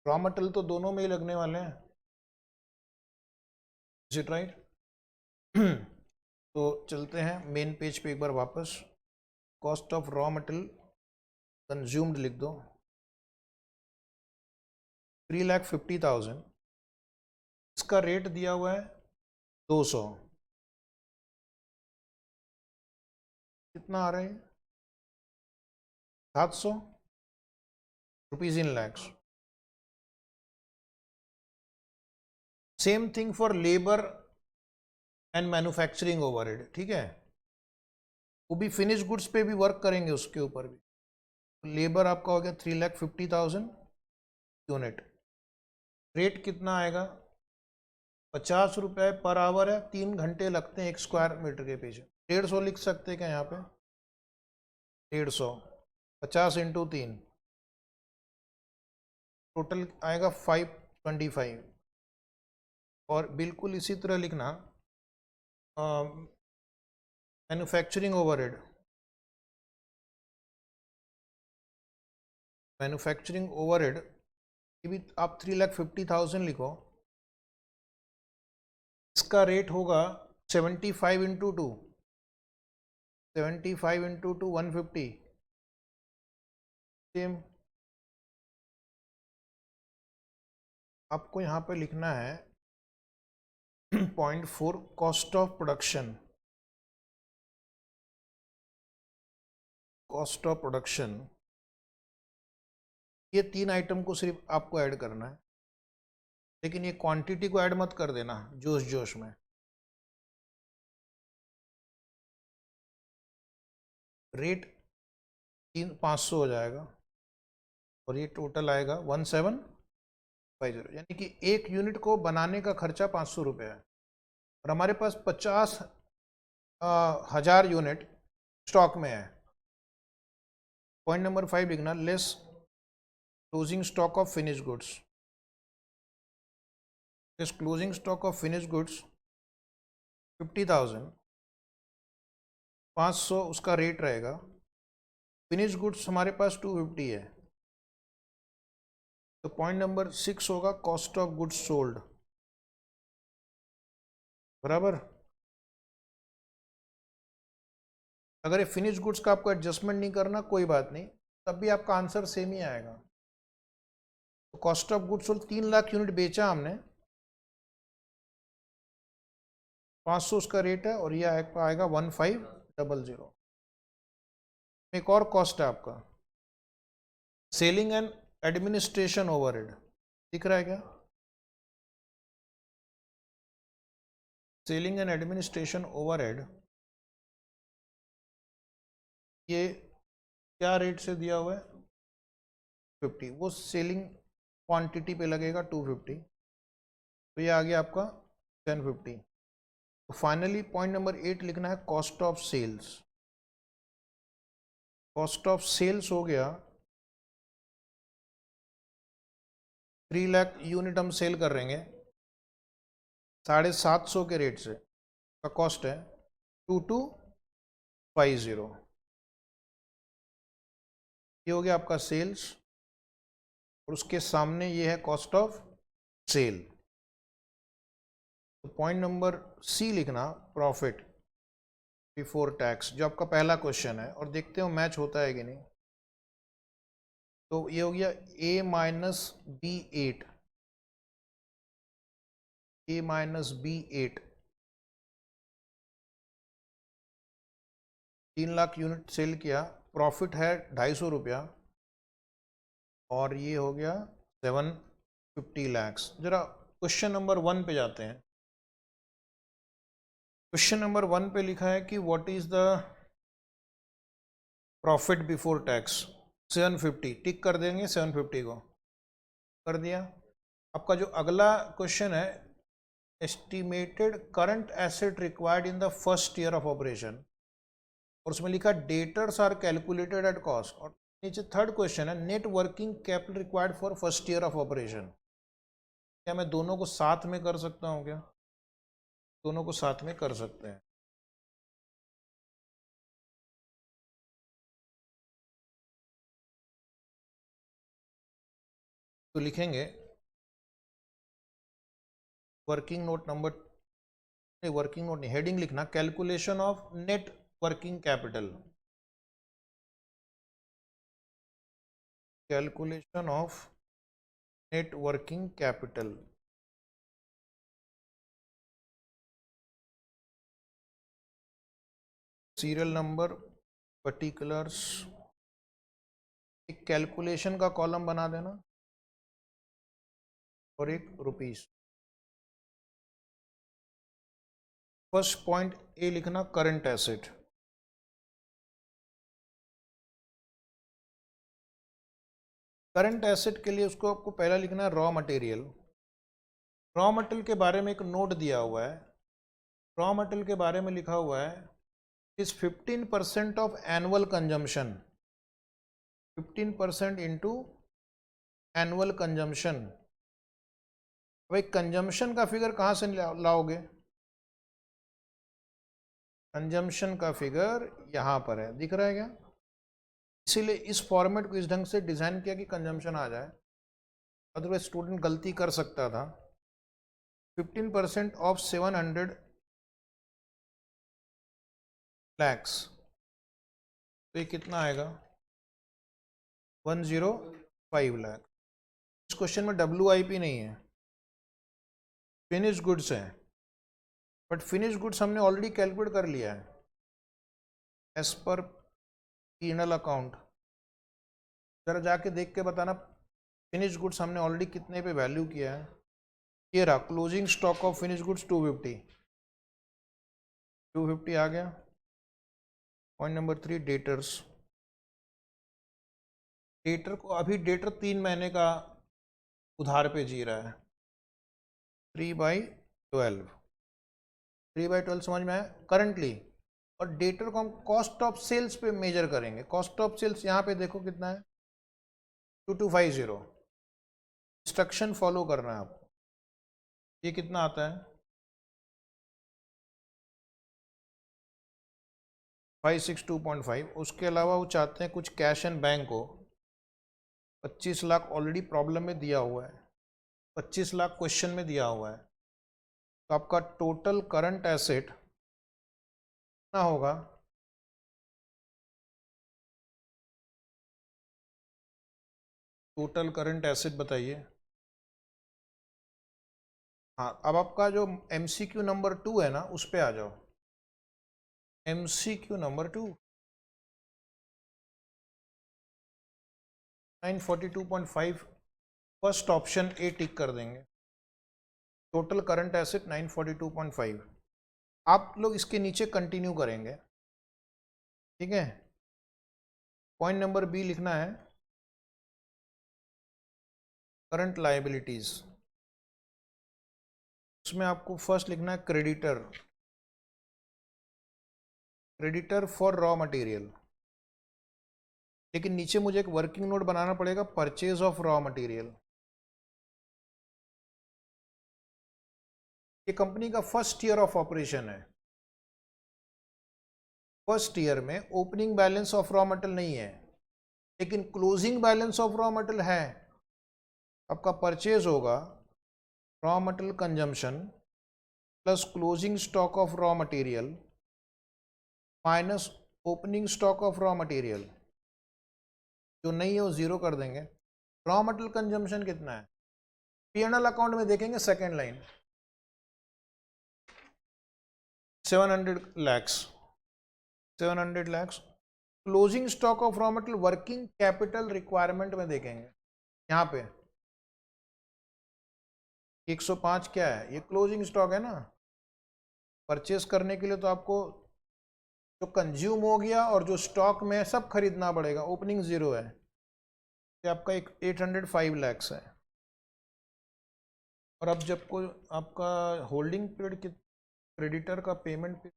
रॉ मटेरियल तो दोनों में ही लगने वाले हैं, इज इट राइट? तो चलते हैं मेन पेज पे एक बार वापस। Cost of raw material consumed लिख दो 3,50,000। इसका रेट दिया हुआ है 200। कितना आ रहा है? 700 rupees in lakhs. Same thing for labour and manufacturing overhead, ठीक है? वो भी फिनिश गुड्स पे भी वर्क करेंगे, उसके ऊपर भी। लेबर आपका हो गया 3,50,000 यूनिट। रेट कितना आएगा? 50 रुपये पर आवर है, 3 घंटे लगते हैं 1 स्क्वायर मीटर के पीछे। 150 लिख सकते हैं क्या यहाँ पे? 150, 50 इंटू 3, टोटल आएगा 525। और बिल्कुल इसी तरह लिखना मैन्युफैक्चरिंग ओवरहेड, ये भी आप 3,50,000 लिखो। इसका रेट होगा 75 इंटू 2, 75 इंटू 2 150। सेम आपको यहाँ पे लिखना है 0.4 कॉस्ट ऑफ प्रोडक्शन। ये 3 आइटम को सिर्फ आपको ऐड करना है, लेकिन ये क्वांटिटी को ऐड मत कर देना जोश में। रेट 500 हो जाएगा, और ये टोटल आएगा 1750, यानी कि एक यूनिट को बनाने का खर्चा 500 रुपये है, और हमारे पास 50,000 यूनिट स्टॉक में है। पॉइंट नंबर 5 लिखना, less closing stock of finish goods. इस closing stock of finish goods 50,000, 500 उसका रेट रहेगा। फिनिश गुड्स हमारे पास 250 है, तो पॉइंट नंबर 6 होगा कॉस्ट ऑफ गुड्स सोल्ड, बराबर। अगर ये फिनिश गुड्स का आपको एडजस्टमेंट नहीं करना, कोई बात नहीं, तब भी आपका आंसर सेम ही आएगा। तो cost of goods sold 3 lakh unit बेचा हमने, 500 उसका रेट है और ये आएगा 1500। एक और कॉस्ट है आपका सेलिंग एंड एडमिनिस्ट्रेशन ओवरहेड, दिख रहा है क्या? सेलिंग एंड एडमिनिस्ट्रेशन ओवरहेड ये क्या रेट से दिया हुआ है? 50, वो सेलिंग क्वांटिटी पे लगेगा 250, तो ये आ गया आपका 1050। तो फाइनली पॉइंट नंबर 8 लिखना है cost of sales. Cost of sales हो गया 3 लाख यूनिट हम सेल कर रहेंगे 750 के रेट से, का कॉस्ट है 2250। ये हो गया आपका सेल्स और उसके सामने ये है कॉस्ट ऑफ सेल। तो पॉइंट नंबर सी लिखना प्रॉफिट बिफोर टैक्स, जो आपका पहला क्वेश्चन है, और देखते हो मैच होता है कि नहीं। तो ये हो गया A minus B8, A minus B8, 3 lakh unit sale किया, प्रॉफिट है 250 रुपया, और ये हो गया 750 लैक्स। जरा क्वेश्चन नंबर 1 पे जाते हैं। क्वेश्चन नंबर 1 पे लिखा है कि what is the profit before tax, 750, टिक कर देंगे 750 को, कर दिया। आपका जो अगला क्वेश्चन है estimated current asset required in the first year of operation, और उसमें लिखा debtors are calculated at cost, और नीचे थर्ड क्वेश्चन है net working capital required for first year of operation. क्या मैं दोनों को साथ में कर सकता हूँ क्या? दोनों को साथ में कर सकते हैं। तो लिखेंगे working note number, working note नहीं, हेडिंग लिखना calculation of net working capital, calculation of net working capital. Serial number, particulars, एक कैलकुलेशन का कॉलम बना देना और एक रुपीस। फर्स्ट पॉइंट ए लिखना करंट एसेट। करंट एसेट के लिए उसको आपको पहला लिखना है रॉ मटेरियल। रॉ मटेरियल के बारे में एक नोट दिया हुआ है। रॉ मटेरियल के बारे में लिखा हुआ है is 15% of annual consumption, 15% into annual consumption. भाई कंजम्पशन का फिगर कहाँ से लाओगे? कंजम्पशन का फिगर यहाँ पर है, दिख रहा है क्या? इसीलिए इस फॉर्मेट को इस ढंग से डिज़ाइन किया कि कंजम्पशन आ जाए, अदरवाइज स्टूडेंट गलती कर सकता था। 15% ऑफ 700 लैक्स, तो ये कितना आएगा? 105 लाख। इस क्वेश्चन में WIP नहीं है, फिनिश गुड्स है, बट फिनिश गुड्स हमने ऑलरेडी कैलकुलेट कर लिया है एज पर P&L अकाउंट। जरा जाके देख के बताना फिनिश गुड्स हमने ऑलरेडी कितने पे वैल्यू किया है। ये रहा closing stock of finish goods 250, 250 आ गया। Point number 3 debtors. डेटर को अभी डेटर 3 महीने का उधार पे जी रहा है, 3/12, 3/12 समझ में आया करंटली। और डेटर को हम कॉस्ट ऑफ सेल्स पे मेजर करेंगे। कॉस्ट ऑफ सेल्स यहाँ पे देखो कितना है 2250। इंस्ट्रक्शन फॉलो करना है आपको। ये कितना आता है 562.5। उसके अलावा वो चाहते हैं कुछ कैश एंड बैंक हो। 25 लाख ऑलरेडी प्रॉब्लम में दिया हुआ है, 25 लाख क्वेश्चन में दिया हुआ है। तो आपका टोटल करंट एसेट कितना होगा? टोटल करंट एसेट बताइए। हाँ, अब आपका जो MCQ नंबर 2 है ना, उस पे आ जाओ। MCQ number 2 942.5, first option A tick कर देंगे। Total current asset 942.5। आप लोग इसके नीचे कंटिन्यू करेंगे, ठीक है। पॉइंट नंबर बी लिखना है करंट लायबिलिटीज। उसमें आपको फर्स्ट लिखना है creditor, creditor for raw material. लेकिन नीचे मुझे एक वर्किंग नोट बनाना पड़ेगा, परचेज ऑफ रॉ मटेरियल। ये कंपनी का फर्स्ट ईयर ऑफ ऑपरेशन है। फर्स्ट ईयर में opening balance of raw material नहीं है, लेकिन closing balance of raw material है। आपका परचेज होगा raw material consumption plus closing stock of raw material minus opening stock of raw material. जो नहीं है वो जीरो कर देंगे। रॉ मटेरियल कंजम्पशन कितना है, P&L अकाउंट में देखेंगे second line 700 lakhs, 700 lakhs। Closing stock of raw material working capital requirement में देखेंगे, यहाँ पे 105 क्या है, ये क्लोजिंग स्टॉक है ना। परचेस करने के लिए तो आपको जो कंज्यूम हो गया और जो स्टॉक में है सब खरीदना पड़ेगा। ओपनिंग जीरो है, ये आपका एक 805 lakhs है। और अब जब को आपका होल्डिंग पीरियड क्रेडिटर का पेमेंट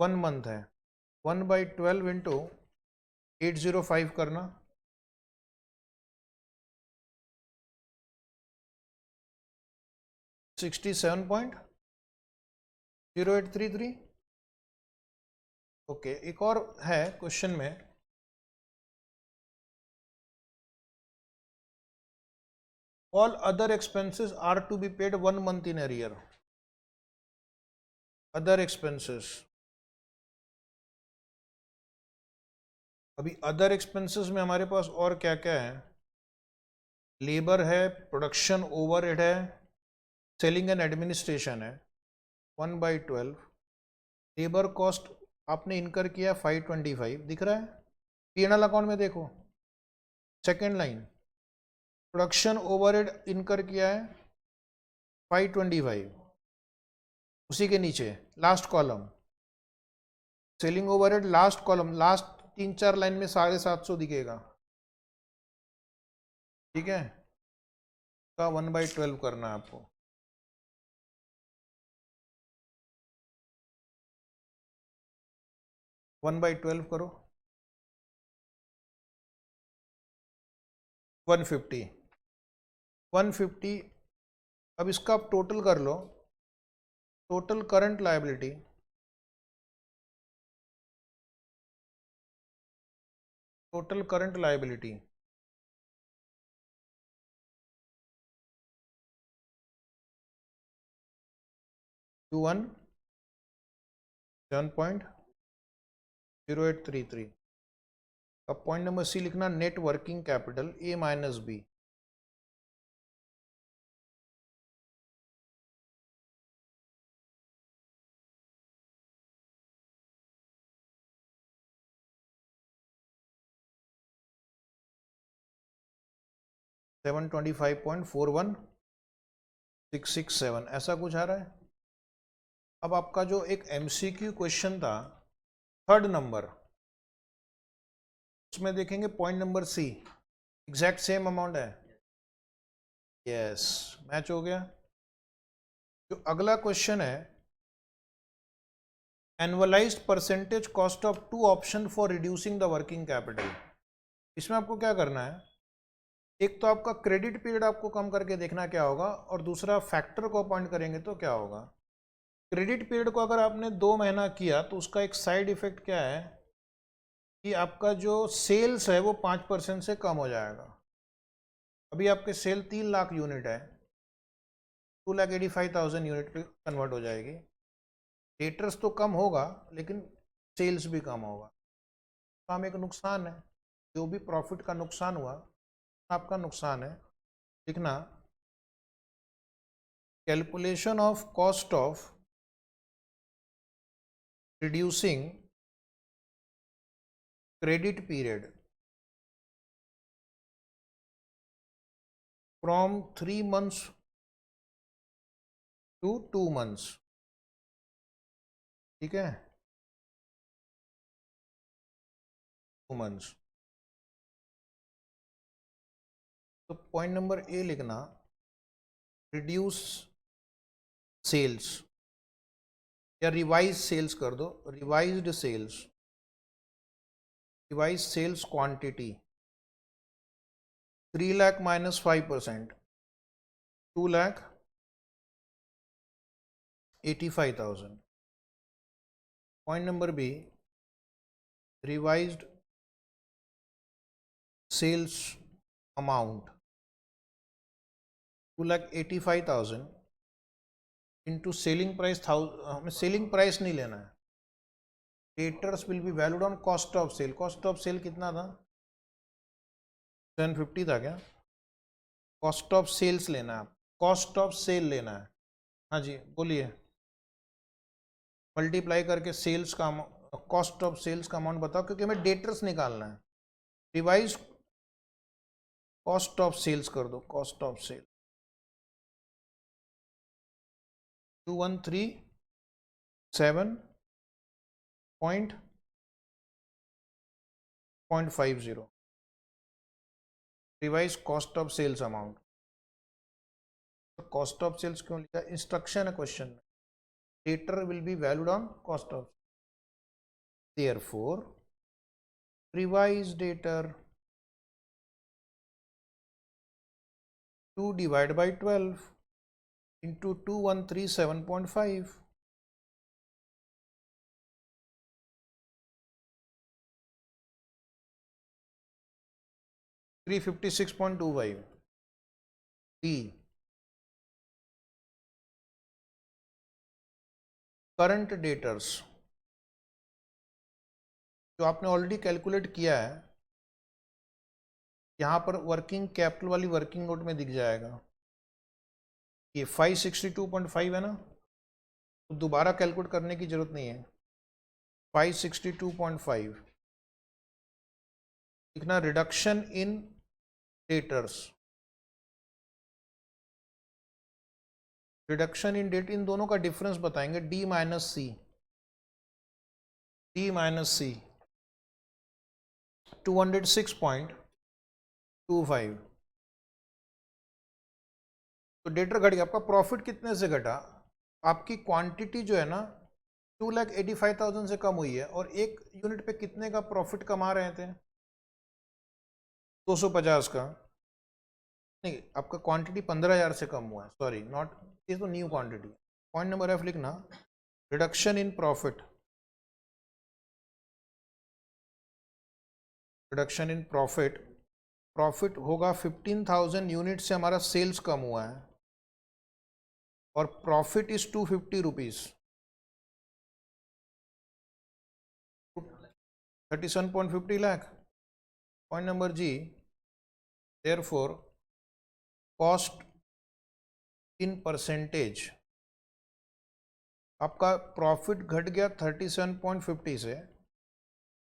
1 मंथ है, 1/12 इंटू 805 करना, 67.0833। ओके, एक और है क्वेश्चन में, all other expenses are to be paid 1 month in arrear. Other expenses, अभी अदर एक्सपेंसेस में हमारे पास और क्या क्या है, लेबर है, प्रोडक्शन ओवरहेड है, सेलिंग एंड एडमिनिस्ट्रेशन है। 1/12 लेबर कॉस्ट आपने इनकर किया 525 दिख रहा है। P&L अकाउंट में देखो सेकेंड लाइन, प्रोडक्शन ओवरहेड इनकर किया है 525। उसी के नीचे last column selling overhead, last column last 3-4 line में 750 दिखेगा, ठीक है। का 1/12 करना है आपको। 1/12 करो, 150। 150। अब इसका आप टोटल कर लो, total current liability, total current liability 7.0833। अब पॉइंट नंबर सी लिखना net working capital A minus B. $725.41667 ऐसा कुछ आ रहा है। अब आपका जो एक MCQ क्वेश्चन था थर्ड नंबर, उसमें देखेंगे point number C, exact same amount है। यस, मैच हो गया। जो अगला क्वेश्चन है, annualised percentage cost of 2 option for reducing the working capital. इसमें आपको क्या करना है, एक तो आपका क्रेडिट पीरियड आपको कम करके देखना क्या होगा, और दूसरा फैक्टर को अपॉइंट करेंगे तो क्या होगा। क्रेडिट पीरियड को अगर आपने 2 महीना किया तो उसका एक साइड इफेक्ट क्या है कि आपका जो सेल्स है वो 5% से कम हो जाएगा। अभी आपके सेल 3 लाख यूनिट है, 2,85,000 यूनिट पे कन्वर्ट हो जाएगी। डेटर्स तो कम होगा लेकिन सेल्स भी कम होगा, तो हम एक नुकसान है। जो भी प्रॉफिट का नुकसान हुआ आपका नुकसान है, लिखना calculation of cost of reducing credit period from 3 months to 2 months. ठीक है, 2 months. तो पॉइंट नंबर ए लिखना, रिड्यूस सेल्स या रिवाइज सेल्स कर दो, revised sales, revise sales quantity 3 lakh minus 5%, 2,85,000. Point number B, revised sales amount 2,85,000 into selling price, हमें सेलिंग प्राइस नहीं लेना है. Debtors will be valued on cost of sale. Cost of sale कितना था? 750 था क्या? कॉस्ट ऑफ सेल्स लेना है, कॉस्ट ऑफ सेल लेना है. हाँ जी बोलिए. मल्टीप्लाई करके सेल्स का कॉस्ट ऑफ सेल्स का अमाउंट बताओ, क्योंकि हमें डेटर्स निकालना है. रिवाइज कॉस्ट ऑफ सेल्स कर दो, cost of sale 2137.50. Revise cost of sales amount. Cost of sales क्यों लिखा? इंस्ट्रक्शन है क्वेश्चन में. Debtor will be valued on cost of. Therefore revise debtor 2 divided by 12 into 2137.5. 356.25. D, current debtors जो आपने ऑलरेडी कैलकुलेट किया है, यहाँ पर वर्किंग कैपिटल वाली वर्किंग नोट में दिख जाएगा. ये 562.5 है ना, तो दोबारा कैलकुलेट करने की जरूरत नहीं है. 562.5 लिखना. Reduction in debtors, reduction in debt, इन दोनों का डिफरेंस बताएंगे. D minus C, D minus C 206.25. तो डेटर घट गया. आपका प्रॉफिट कितने से घटा? आपकी क्वांटिटी जो है ना 2,85,000 से कम हुई है, और एक यूनिट पे कितने का प्रॉफिट कमा रहे थे? 250 का. नहीं, आपका क्वांटिटी 15,000 से कम हुआ है. सॉरी, नॉट, ये तो new quantity. Point number F लिखना, reduction in profit, reduction in profit. Profit होगा 15,000 यूनिट से हमारा सेल्स कम हुआ है, और profit is 250 rupees, 37.50 lakh. Point number G, therefore cost in percentage, आपका प्रॉफिट घट गया 37.50 से,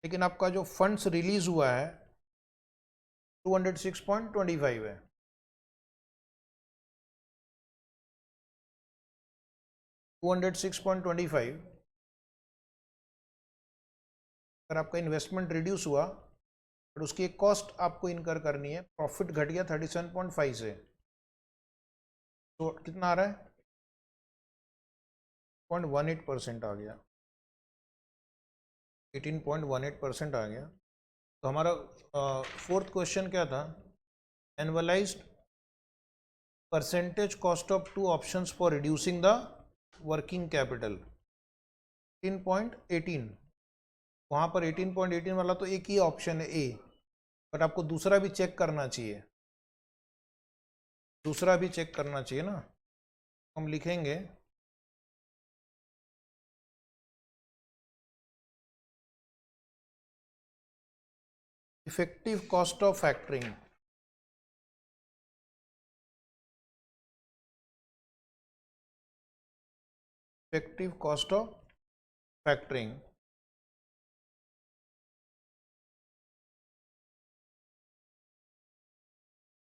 लेकिन आपका जो फंड्स रिलीज हुआ है 206.25 है. $206.25. अगर आपका इन्वेस्टमेंट रिड्यूस हुआ और उसकी एक कॉस्ट आपको इनकर करनी है, प्रॉफिट घट गया 37.5 से, तो कितना आ रहा है? 0.18% आ गया, 18.18% आ गया. तो हमारा फोर्थ क्वेश्चन क्या था? Annualised percentage cost of 2 options for reducing the working capital 18.18. वहाँ पर 18.18 वाला तो एक ही ऑप्शन है ए, बट आपको दूसरा भी चेक करना चाहिए, दूसरा भी चेक करना चाहिए ना. हम लिखेंगे effective cost of factoring, effective cost of factoring.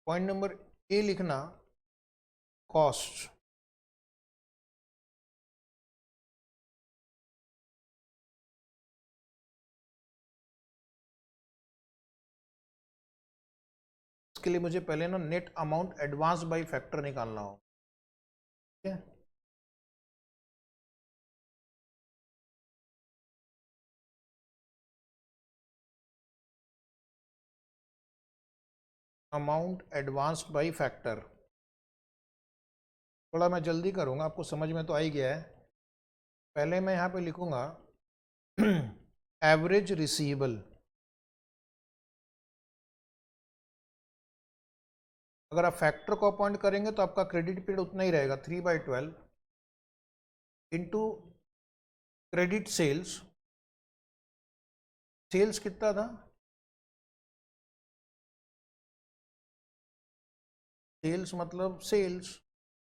Point number A लिखना कॉस्ट, इसके लिए मुझे पहले ना net amount advance by factor निकालना हो, ठीक है। अमाउंट एडवांस्ड बाय फैक्टर, थोड़ा मैं जल्दी करूंगा, आपको समझ में तो आ ही गया है। पहले मैं यहाँ पे लिखूंगा एवरेज रिसीवेबल, अगर आप फैक्टर को अपॉइंट करेंगे तो आपका क्रेडिट पीरियड उतना ही रहेगा 3/12 इंटू क्रेडिट सेल्स। सेल्स कितना था, सेल्स मतलब सेल्स,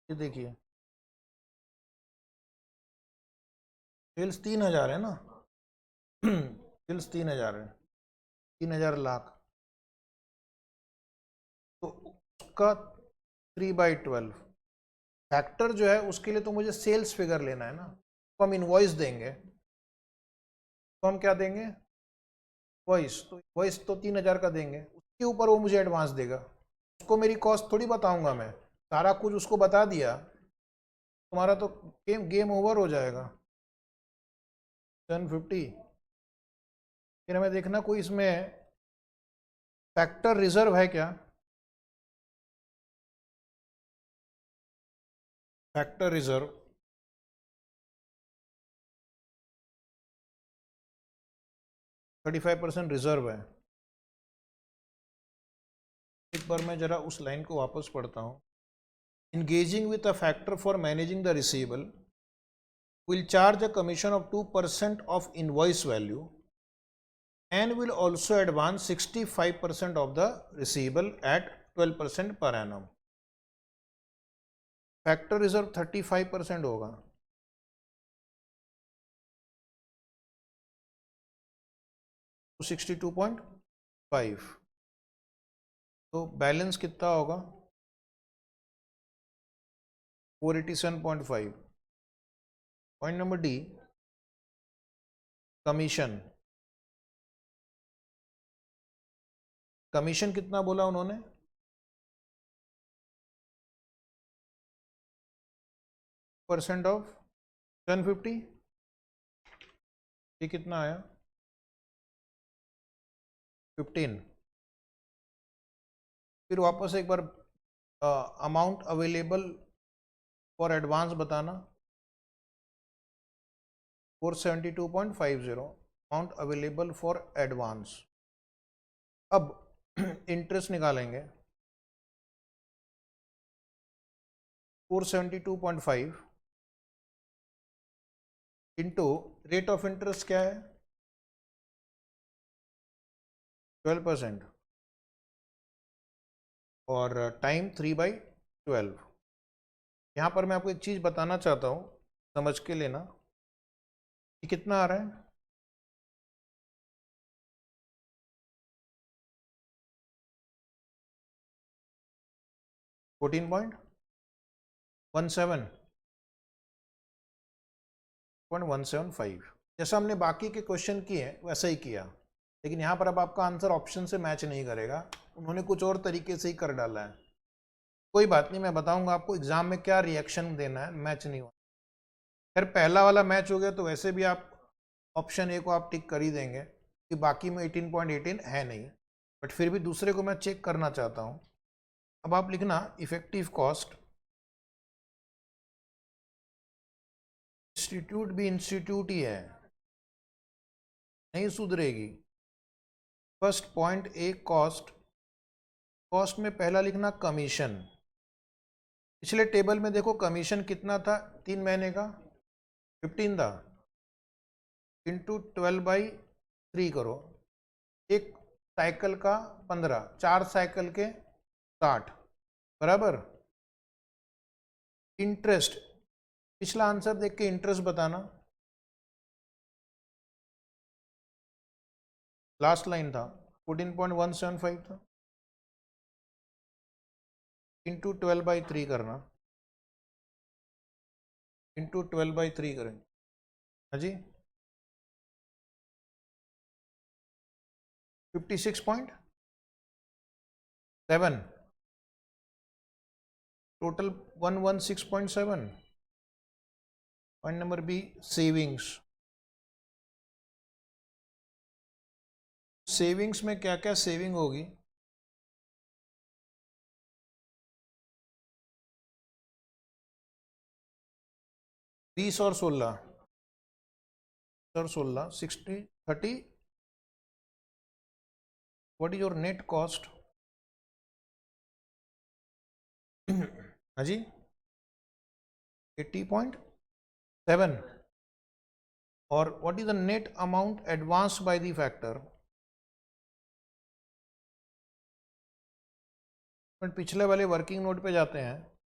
ये देखिए सेल्स 3,000 है ना सेल्स 3,000 है, 3,000 लाख, तो उसका 3/12 फैक्टर जो है उसके लिए तो मुझे सेल्स फिगर लेना है ना, तो हम इनवॉइस देंगे, तो हम क्या देंगे वॉइस, तो वॉइस तो 3,000 का देंगे, उसके ऊपर वो मुझे एडवांस देगा, उसको मेरी कॉस्ट थोड़ी बताऊंगा मैं, सारा कुछ उसको बता दिया तुम्हारा तो गेम गेम ओवर हो जाएगा। 750, फिर हमें देखना कोई इसमें फैक्टर रिजर्व है क्या, फैक्टर रिजर्व 35% रिजर्व है। एक बार मैं जरा उस लाइन को वापस पढ़ता हूँ। Engaging with a factor for managing the receivable will charge a commission of 2% of invoice value and will also advance 65% of the receivable at 12% per annum. Factor reserve 35% होगा, तो 62.5, तो बैलेंस कितना होगा 487.5। Point number D, commission, commission कितना बोला उन्होंने, परसेंट ऑफ 750, ये कितना आया 15। फिर वापस एक बार अमाउंट अवेलेबल फॉर एडवांस बताना, 472.50 अमाउंट अवेलेबल फॉर एडवांस। अब इंटरेस्ट निकालेंगे, 472.5 इंटू रेट ऑफ इंटरेस्ट क्या है 12% और टाइम 3/12। यहाँ पर मैं आपको एक चीज़ बताना चाहता हूँ, समझ के लेना, कि कितना आ रहा है 14.17.175, जैसा हमने बाकी के क्वेश्चन किए हैं वैसा ही किया, लेकिन यहाँ पर अब आपका आंसर ऑप्शन से मैच नहीं करेगा, उन्होंने कुछ और तरीके से ही कर डाला है। कोई बात नहीं, मैं बताऊंगा आपको एग्जाम में क्या रिएक्शन देना है, मैच नहीं हुआ। फिर पहला वाला मैच हो गया तो वैसे भी आप ऑप्शन ए को आप टिक कर ही देंगे कि बाकी में 18.18 है नहीं, बट फिर भी दूसरे को मैं चेक करना चाहता हूँ। अब आप लिखना इफेक्टिव कॉस्ट, इंस्टीट्यूट भी इंस्टीट्यूट ही है, नहीं सुधरेगी। First point A cost, cost में पहला लिखना कमीशन, पिछले टेबल में देखो कमीशन कितना था 3 महीने का 15 था, इंटू 12/3 करो, एक साइकिल का 15, 4 साइकिल के 60 बराबर। इंटरेस्ट पिछला आंसर देख के इंटरेस्ट बताना। लास्ट लाइन था 14.175 था, इंटू 12/3 करना, इंटू 12/3 करेंगे। हाँ जी 56.7 total 116.7। Point number B savings. Savings में क्या क्या सेविंग होगी? बीस और 16 और 16 60 30। What is your net cost? हाँ जी 80.7। और what is the net amount advance by the factor? पिछले वाले वर्किंग नोट पे जाते हैं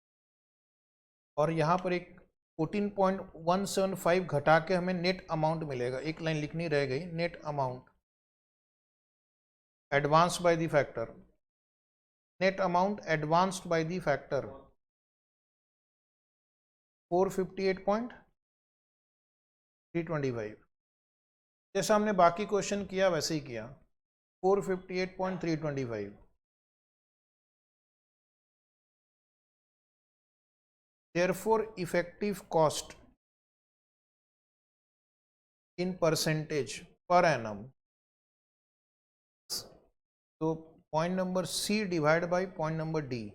और यहाँ पर एक 14.175 घटा के हमें नेट अमाउंट मिलेगा। एक लाइन लिखनी रह गई, net amount advance by the factor, net amount advanced bye the factor 458.325। जैसा हमने बाकी क्वेश्चन किया वैसे ही किया, 458.325। Therefore, effective cost in percentage per annum, तो point number C divide by point number D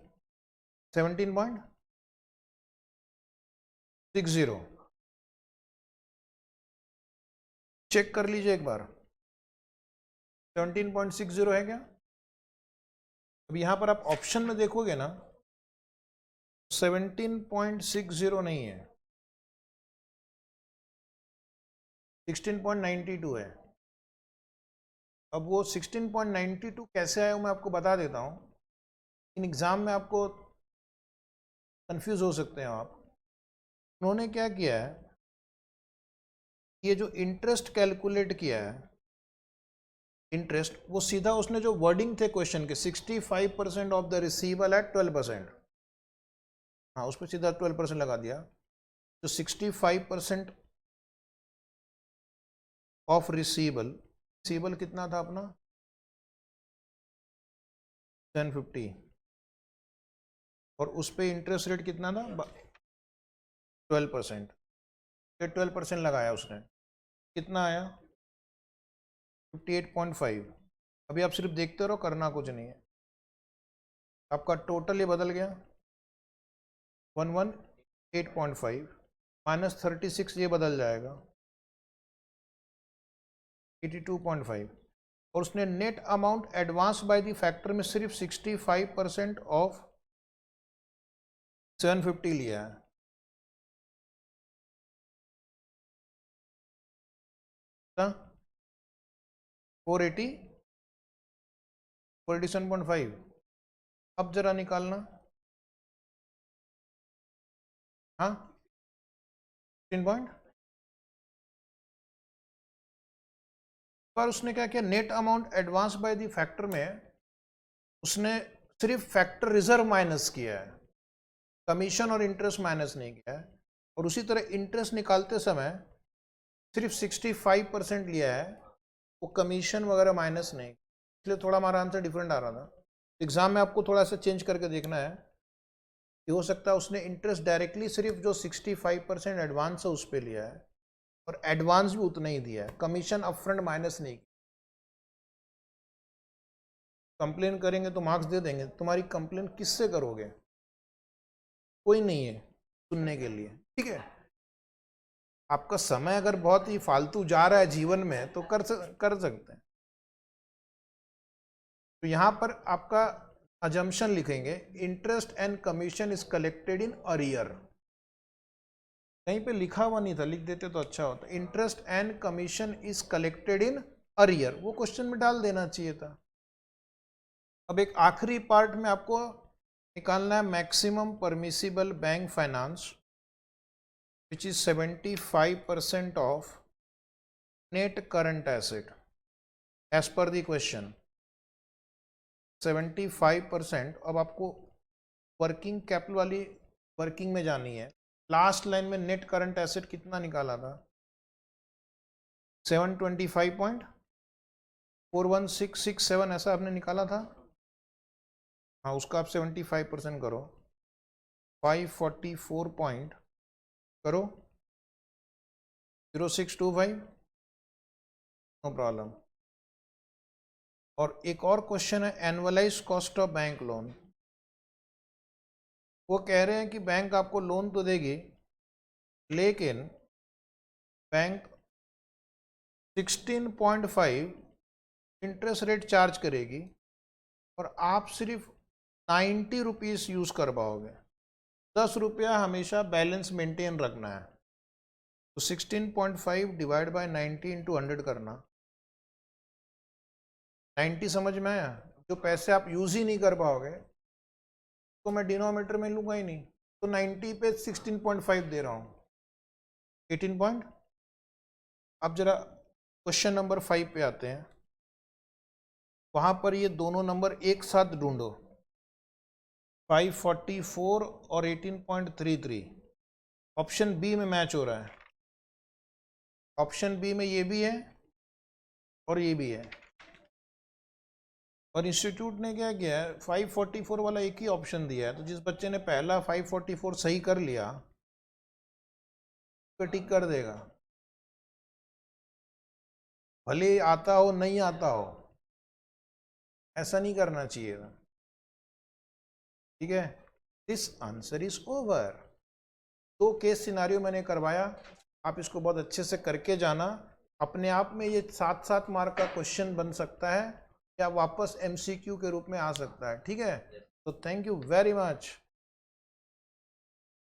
17.60। Check कर लीजिए एक बार, 17.60 है क्या? अब यहां पर आप ऑप्शन में देखोगे ना 17.60 नहीं है, 16.92 है। अब वो 16.92 कैसे आया मैं आपको बता देता हूँ। इन एग्ज़ाम में आपको कंफ्यूज हो सकते हैं आप। उन्होंने क्या किया है, ये जो इंटरेस्ट कैलकुलेट किया है, इंटरेस्ट वो सीधा उसने जो वर्डिंग थे क्वेश्चन के 65% ऑफ द रिसीवेबल एट 12%, हाँ उस पर सीधा 12% लगा दिया। तो 65% ऑफ रिसीवेबल कितना था अपना 1050, और उस पर इंटरेस्ट रेट कितना था 12%। 12% लगाया उसने, कितना आया 58.5। अभी आप सिर्फ देखते रहो, करना कुछ नहीं है। आपका टोटल ये बदल गया 118.5 माइनस 36 ये बदल जाएगा 82.5। और उसने net amount advance by the factor में सिर्फ 65% ऑफ 750 लिया है। था 487.5। अब जरा निकालना, हाँ 16 पॉइंट। पर उसने क्या किया, net amount advance by the factor में उसने सिर्फ फैक्टर रिजर्व माइनस किया है, कमीशन और इंटरेस्ट माइनस नहीं किया है। और उसी तरह इंटरेस्ट निकालते समय सिर्फ 65% लिया है, वो कमीशन वगैरह माइनस नहीं, इसलिए थोड़ा हमारा आंसर डिफरेंट आ रहा था। एग्जाम में आपको थोड़ा सा चेंज करके देखना है कि हो सकता है उसने इंटरेस्ट डायरेक्टली सिर्फ जो 65% एडवांस है उस पर लिया है और एडवांस भी उतना ही दिया है, कमीशन अपफ्रंट माइनस नहीं। कंप्लेन करेंगे तो मार्क्स दे देंगे, तुम्हारी कंप्लेन किससे करोगे, कोई नहीं है सुनने के लिए, ठीक है। आपका समय अगर बहुत ही फालतू जा रहा है जीवन में तो कर सकते हैं। तो यहां पर आपका अजम्पशन लिखेंगे, interest and commission is collected in arrear. कहीं पे लिखा हुआ नहीं था, लिख देते तो अच्छा होता। Interest and commission is collected in arrear, वो क्वेश्चन में डाल देना चाहिए था। अब एक आखिरी पार्ट में आपको निकालना है maximum permissible bank finance which is 75% of net current asset as per the question. 75%. अब आपको वर्किंग कैपिटल वाली वर्किंग में जानी है. लास्ट लाइन में नेट करंट एसेट कितना निकाला था? 725.41667 ऐसा आपने निकाला था. हाँ, उसका आप 75% करो. 544 पॉइंट करो 0625. No problem. और एक और क्वेश्चन है annualise cost of bank loan. वो कह रहे हैं कि बैंक आपको लोन तो देगी, लेकिन बैंक 16.5 इंटरेस्ट रेट चार्ज करेगी और आप सिर्फ 90 रुपीज़ यूज़ कर पाओगे. 10 रुपया हमेशा बैलेंस मेंटेन रखना है. तो 16.5 डिवाइड बाय 90 इंटू 100 करना. 90 समझ में आया? जो पैसे आप यूज़ ही नहीं कर पाओगे तो मैं डिनोमीटर में लूँगा ही नहीं. तो 90 पे 16.5 दे रहा हूँ. 18 पॉइंट. अब जरा क्वेश्चन नंबर 5 पे आते हैं. वहाँ पर ये दोनों नंबर एक साथ ढूंढो. 544 और 18.33 ऑप्शन बी में मैच हो रहा है. ऑप्शन बी में ये भी है और ये भी है. और इंस्टीट्यूट ने क्या किया है, 544 वाला एक ही ऑप्शन दिया है. तो जिस बच्चे ने पहला 544 सही कर लिया तो टिक कर देगा, भले आता हो नहीं आता हो. ऐसा नहीं करना चाहिए. ठीक है. This answer is over. 2 case scenario मैंने करवाया. आप इसको बहुत अच्छे से करके जाना. अपने आप में ये 7-7 मार्क का क्वेश्चन बन सकता है या वापस MCQ के रूप में आ सकता है. ठीक है. तो थैंक यू वेरी मच.